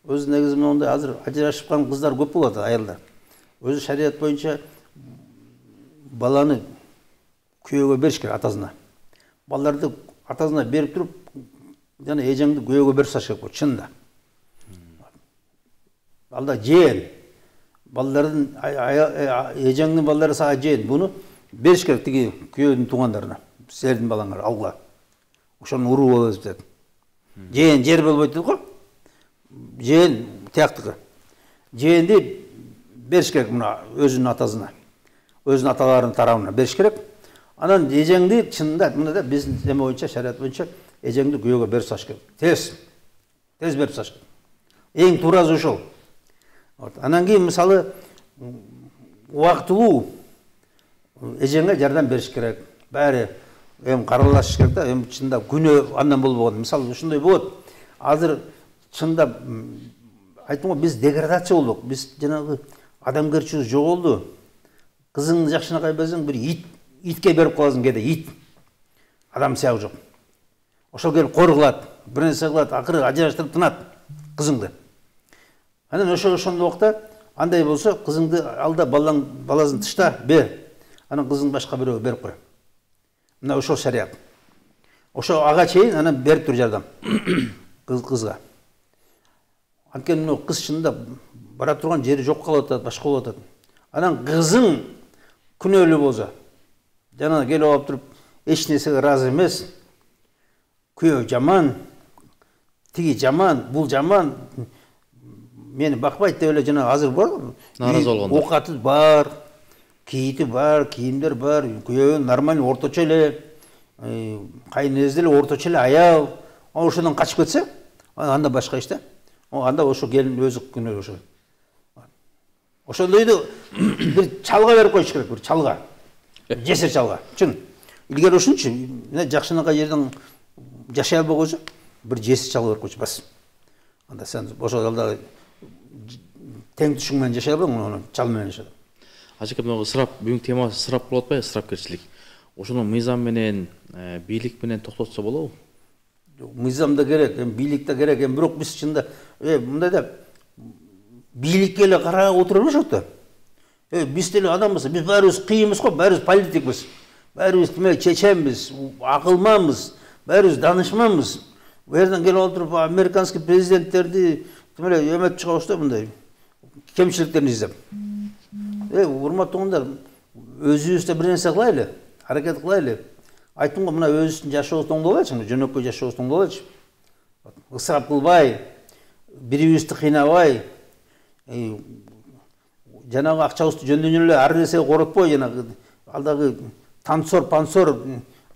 Өзү негизи мондай азыр ажырашкан кыздар көп болот, аялдар. Өзү шарият боюнча баланы күйөөгө бериш керек атасына. Балдарды атасына берип туруп, жана эжеңди күйөөгө берип саш керек, чында. Алда жеен, балдардын эжеңдин балдары сага жеен, буну бериш керек тиги күйөөдүн туугандарына. Силердин балаңар алга. Ошонун уруу болобуз деп. Жеен жер болбойт дейт го. Жеен тияктыкы. Жеенди бериш керек мына өзүнүн атасына. Өзүнүн аталарынын тарабына бериш керек. Анан эжеңди чынында мында да биздин эме боюнча, шарият боюнча эжеңди күйөөгө берип саш керек. Тез берип саш керек. Эң тууразы ошол. Анан кийин мисалы убактылуу эжеңе жардам бериш керек. Баары каралаш керек да, чында күнөө андан болбогон. Мисалы ушундай болот. Азыр чында айттым го, биз деградация болдук. Биз жанагы адамгерчилик жоголду. Кызыңды жакшынакай берсең, бир итке берип каласың кээде, ит. Адам сыягы жок. Ошол келип коргулат, бир нерсе кылат, акыры ажыраштырып тынат кызыңды. Анан ошондой убакта андай болсо, кызыңды алда баласын тышта бер. Анан кызың башка бирөөгө берип кой. Мына ошол шарият. Ошо ага чейин анан берип тур жардам кызга. Анткени кыз чынында бара турган жери жок калып атат, башка болуп атат. Анан кызың күнөөлүү болсо, жана келип алып туруп, эч нерсеге ыраазы эмес, күйөө жаман, тиги жаман, бул жаман, мени бакпайт деп эле жана азыр бар, нааразы болгондор. Окаты бар, кийити бар, кийимдер бар, күйөө нормально орточо эле, кайненеси деле орточо эле аял, ошодон качып кетсе, анда башка иш да. Анда ошо келин өзү күнөө ошо. Ошондойду бир чалга берип коюш керек, бир чалга. Жесир чалга. Чын. Илгери ушунчу, мына жакшынакай жерден жашай албай койсо, бир жесир чалга берип койчу бас. Анда сен ошол жалда тең түшүң менен жашай албайсың, аны чал менен жаша. Ажеке, мына ысырап, бүгүнкү темасы ысырап болуп атпайбы, ысырапкерчилик. Ошону мыйзам менен, бийлик менен токтотсо болобу? Мыйзам да керек, бийлик да керек, бирок биз чында мындай да бийликке эле карап отура беришет да. Биз деле адамбыз, биз баарыбыз кыйынбыз го, баарыбыз политикпиз. Баарыбыз чеченбиз, акылманбыз, баарыбыз данышманбыз. Бу жерден келип алып туруп американский президенттерди эметип чыгабыз да мындай кемчиликтерин издеп. урматтуугандар, өзүбүздө бир нерсе кылайлы, аракет кылайлы. Айттым го, мына өзүбүздүн жашообузду оңдолайлычы, жөнөкөй жашообузду оңдолайлычы. Ысырап кылбай, бирибизди кыйнабай, жанагы акчабызды жөндөн эле ар нерсеге коротпой, жанагы алдагы танцор, пансор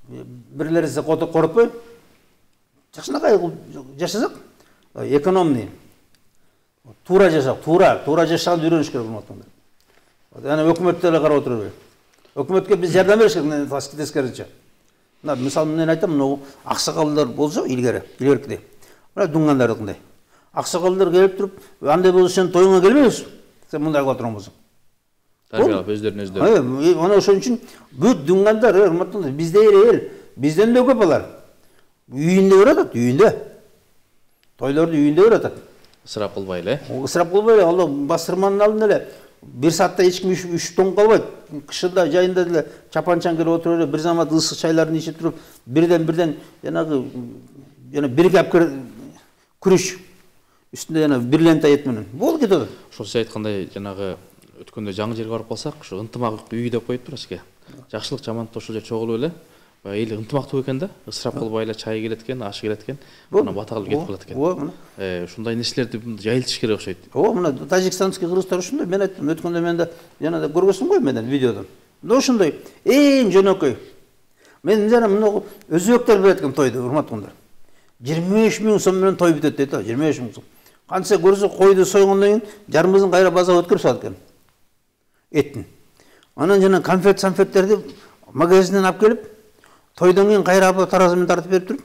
бирлерибизди коротпой, жакшынакай жашасак, экономный, туура жашап, туура жашаганды үйрөнүш керек урматтуугандар. Аны өкмөттө эле карап отура бербей. Өкмөткө биз жардам бериш керек, тескерисинче. Мына мисалы мен айтам, мына аксакалдар болсо илгеркидей. Мына дуңгандардыкындай. Аксакалдар келип туруп, андай болсо сен тоюңа келбейбиз. Сен мындай кыла турган болсоң. Тарбиялап өздөрүн. Ана ошон үчүн бүт дуңгандар, урматтуугандар, бизде эл, бизден да көп алар. Үйүндө көрөт, үйүндө. Тойлорду үйүндө көрөт. Ысырап кылбай эле. Ысырап кылбай эле, ал бастырманын алдында эле бир саатта эч ким үчүп тоңуп калбайт. Кышында, жайында деле чапанчан келип отуруп эле, бир замат ысык чайларын ичип туруп, бирден жанагы бир капкыр күрүч үстүндө жана бир лента ет менен болуп кетет. Ошол сиз айткандай жанагы өткөндө жаңы жерге барып калсак, ушу ынтымак үй деп коюптур эске. Жакшылык жамандыкты ошол жерде чогулуп эле, эл ынтымактуу экен да, ысырап кылбай эле чай келет экен, аш келет экен, ана бата кылып кетип калат экен. Ушундай нерселерди жайылтыш керек окшойт. Мына тажикстанский кыргыздар ушундай, мен айттым, өткөндө мен да жана да көргөзсүм го менен видеодон. Ошондой эң жөнөкөй. Мен жана мына өзбектер берет экен тойду, урматтуугандар. 23 000 сом менен той бүтөт дейт, 23 000 сом. Кантсе көрсө койду сойгондон кийин жарымыбызын кайра базага өткөрүп салат экен. Эттин. Анан жана конфет-санфеттерди магазинден алып келип, тойдон кийин кайра алып таразы менен тартып берип туруп,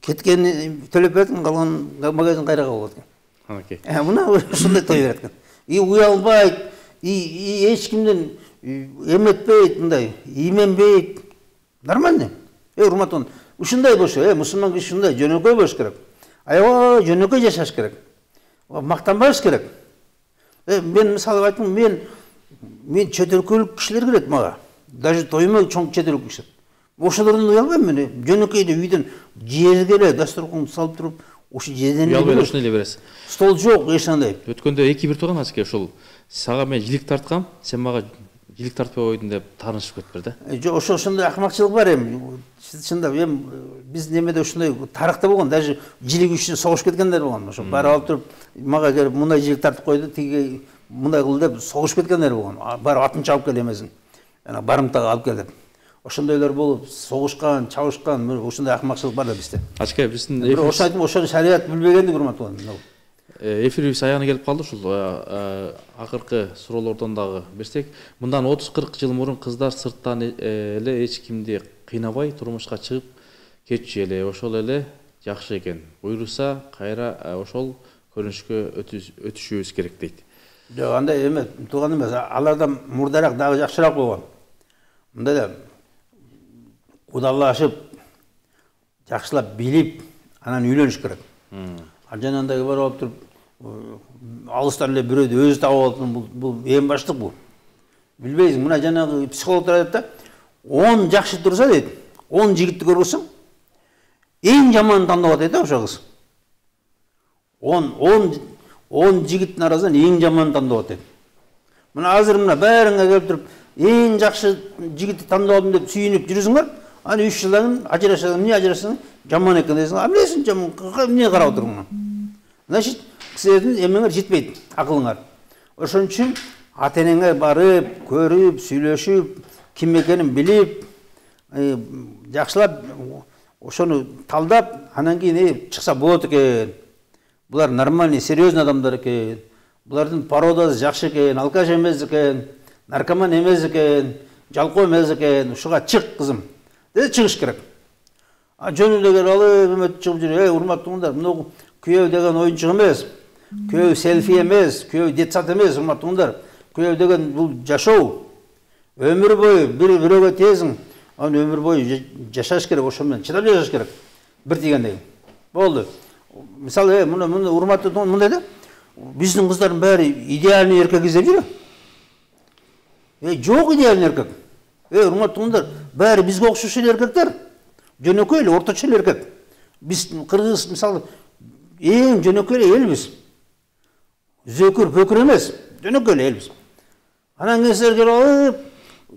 кеткени төлөп берет, калган магазин кайра калып экен. Анакей. Мына ушундай той берет экен. Уялбайт, эч кимден эметпейт, мындай, именбейт. Нормально. Урматтууган, ушундай болсо, мусулман киши ушундай жөнөкөй болуш керек. Аябай жөнөкөй жашаш керек. Мактанбаш керек. Мен мисалы айттым, мен чет өлкөлүк кишилер келет мага. Даже тойума чоң чет өлкөлүк кишилер. Ошолордон уялбайм мен. Жөнөкөйдө үйдөн жерге эле дасторкон салып туруп, ошо жерден уялбай ушуну эле бересиз. Стол жок, эч кандай. Өткөндө эки бир турган азыркы ошол сага мен жилик тарткам, сен мага жилик тартпай койдуң деп таанышып кетиптир да. Жок, ошондой акмакчылык бар чындап, биз немеде ушундай тарыхта болгон, даже жилик үчүн согуш кеткендер болгон. Ошо баары алып туруп, мага келип мындай жилик тартып койду, тиги мындай кыл деп согуш кеткендер болгон. Баары атын алып кел эмесин. Жана барымтага алып кел деп. Ошондойлор болуп, согушкан, чабышкан, ошондой акмакчылык бар да бизде. Ачка, биздин ошо айтым, ошону шарият билбегендик, урматтууган. Эфирибиз аягына келип калды, ушул акыркы суроолордон дагы берсек, мындан 30-40 жыл мурун кыздар сырттан эле эч кимди кыйнабай турмушка чыгып кетчү эле, ошол эле жакшы экен. Буйруса кайра ошол көрүнүшкө өтүшүбүз керек дейт. Жок, андай эме, тууган эмес, алардан мурдараак дагы жакшыраак болгон. Мындай да кудалашып, жакшылап билип, анан үйлөнүш керек. Ал жанагындай барып алып туруп, алыстан эле бирөөдү өзү таап алып, бул эң баштык бул. Билбейсиң, мына жанагы психологдор айтат да, 10 жакшы турса дейт, 10 жигитти көргөсөң, эң жаманын тандап атат да ошо кыз. 10 жигиттин арасынан эң жаманын тандап атат. Мына азыр мына баарыңа келип туруп, эң жакшы жигитти тандап алдым деп сүйүнүп жүрүсүңөр, аны 3 жылдан ажырашасың, эмне ажырашасың, жаман экен дейсиң. Эмнесин жаман, эмне карап отуруң? Значит, силердин эмеңер жетпейт, акылыңар. Ошон үчүн ата-энеңе барып, көрүп, сүйлөшүп, ким экенин билип, жакшылап ошону талдап, анан кийин чыкса болот экен. Булар нормальный, серьезный адамдар экен. Булардын породасы жакшы экен, алкаш эмес экен, наркоман эмес экен, жалкоо эмес экен. Ушуга чык, кызым. Деп чыгыш керек. Жөн эле келип алып, эметип чыгып жүр. Урматтуугандар, мына күйөө деген оюнчук эмес. Күйөө селфи эмес, күйөө детсад эмес, урматтуугандар. Күйөө деген бул жашоо. Өмүр бою бирөөгө тезиң, аны өмүр бою жашаш керек, ошо менен чыдап жашаш керек. Бир дегендей. Болду. Мисалы, мына урматтуу мындай да, биздин кыздардын баары идеальный эркек издеп жүрөт. Жок идеальный эркек. Урматтуугандар, баары бизге окшош эле эркектер. Жөнөкөй эле, орточо эле эркек. Биз кыргыз мисалы эң жөнөкөй эле элбиз. Зөкүр, пөкүр эмес, жөнөкөй эле элбиз. Анан кесерге алып,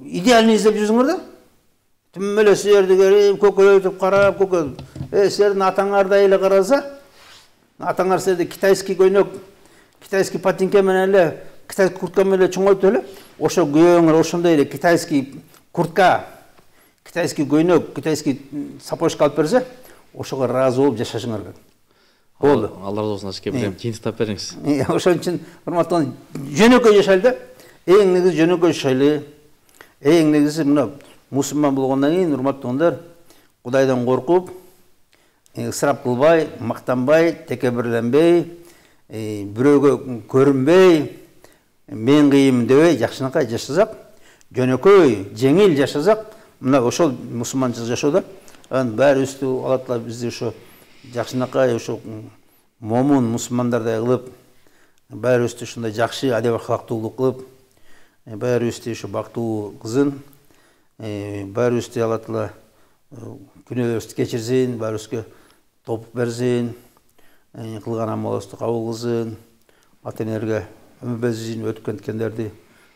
идеальный издеп жүрсүңөр да. Түм эле силерди көрүп, көкөлөтүп карап, силердин атаңарды эле караса, атаңар силерди китайский көйнөк, китайский патинке менен эле, китайский куртка менен эле чоңойтуп эле, ошо күйөөңөр ошондой эле китайский куртка, китайский көйнөк, китайский сапожка алып берсе, ошого ыраазы болуп жашашыңар керек. Болду. Алла разы болсун, ашке билем, жыйынтыктап бериңиз. Ошон үчүн урматтуу жөнөкөй жашайлы да. Эң негизи жөнөкөй жашайлы. Эң негизи мына мусулман болгондон кийин урматтуугундар Кудайдан коркуп, ысырап кылбай, мактанбай, текебирленбей, бирөөгө көрүнбөй, мен кыйым дебей жакшынакай жашасак, жөнөкөй, жеңил жашасак, мына ошол мусулманча жашоо да. Анан баарыбызды Алла Таала бизди ошо жакшынакай ошо момун мусулмандардай кылып, баарыбызды ушундай жакшы адеп акылактуулук кылып, баарыбызды ошо бактылуу кылсын, баарыбызды Алла Таала күнөөлөрүбүздү кечирсин, баарыбызга топук берсин, кылган амалыбызды кабыл кылсын, ата энелерге өмүр берсин, өтүп кеткендерди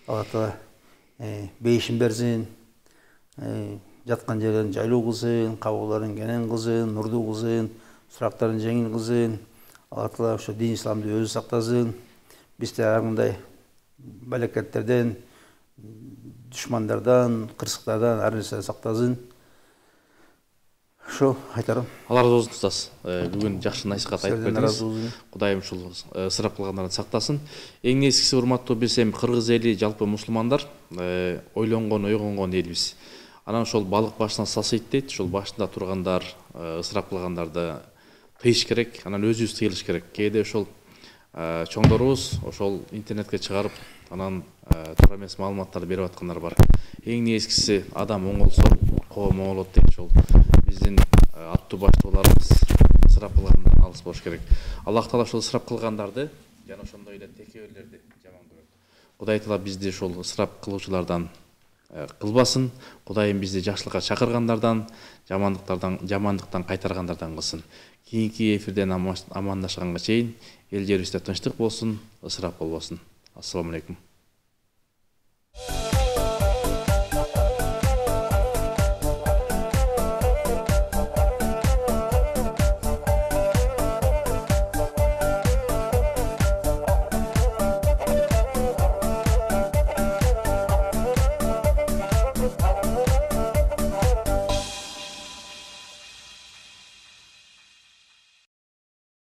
Алла Таала бейишин берсин, жаткан жерлерин жайлуу кылсын, кабырларын кенен кылсын, нурдуу кылсын, сурактарын жеңил кылсын. Алла Таала ошо дин исламды өзү сактасын. Бизди ар кандай балекеттерден, душмандардан, кырсыктардан ар нерседен сактасын. Ошо айтарым. Алла разы болсун устаз. Бүгүн жакшы насихат айтып бердиңиз. Кудайым ушул ысырап кылгандарды сактасын. Эң негизгиси урматтуу билсем, кыргыз эли жалпы мусулмандар ойлонгон, ойгонгон элбиз. Анан ошол балык башына сасыйт дейт. Ошол башында тургандар ысырап кылгандарды тыйыш керек, анан өзүбүз тыйылыш керек. Кээде ошол чоңдорубуз ошол интернетке чыгарып, анан туура эмес маалыматтарды берип аткандар бар. Эң негизгиси адам оңолсо, коом оңолот дейт. Ошол биздин аттуу баштоолорубуз ысырап кылгандан алыс болуш керек. Аллах Таала ошол ысырап кылгандарды жана ошондой эле текебирлерди жаман көрөт. Кудай Таала бизди ошол ысырап кылуучулардан кылбасын. Кудайым бизди жакшылыкка чакыргандардан, жамандыктан кайтаргандардан кылсын. Кийинки эфирден амандашканга чейин эл жерибизде тынчтык болсун, ысырап болбосун. Ассаламу алейкум.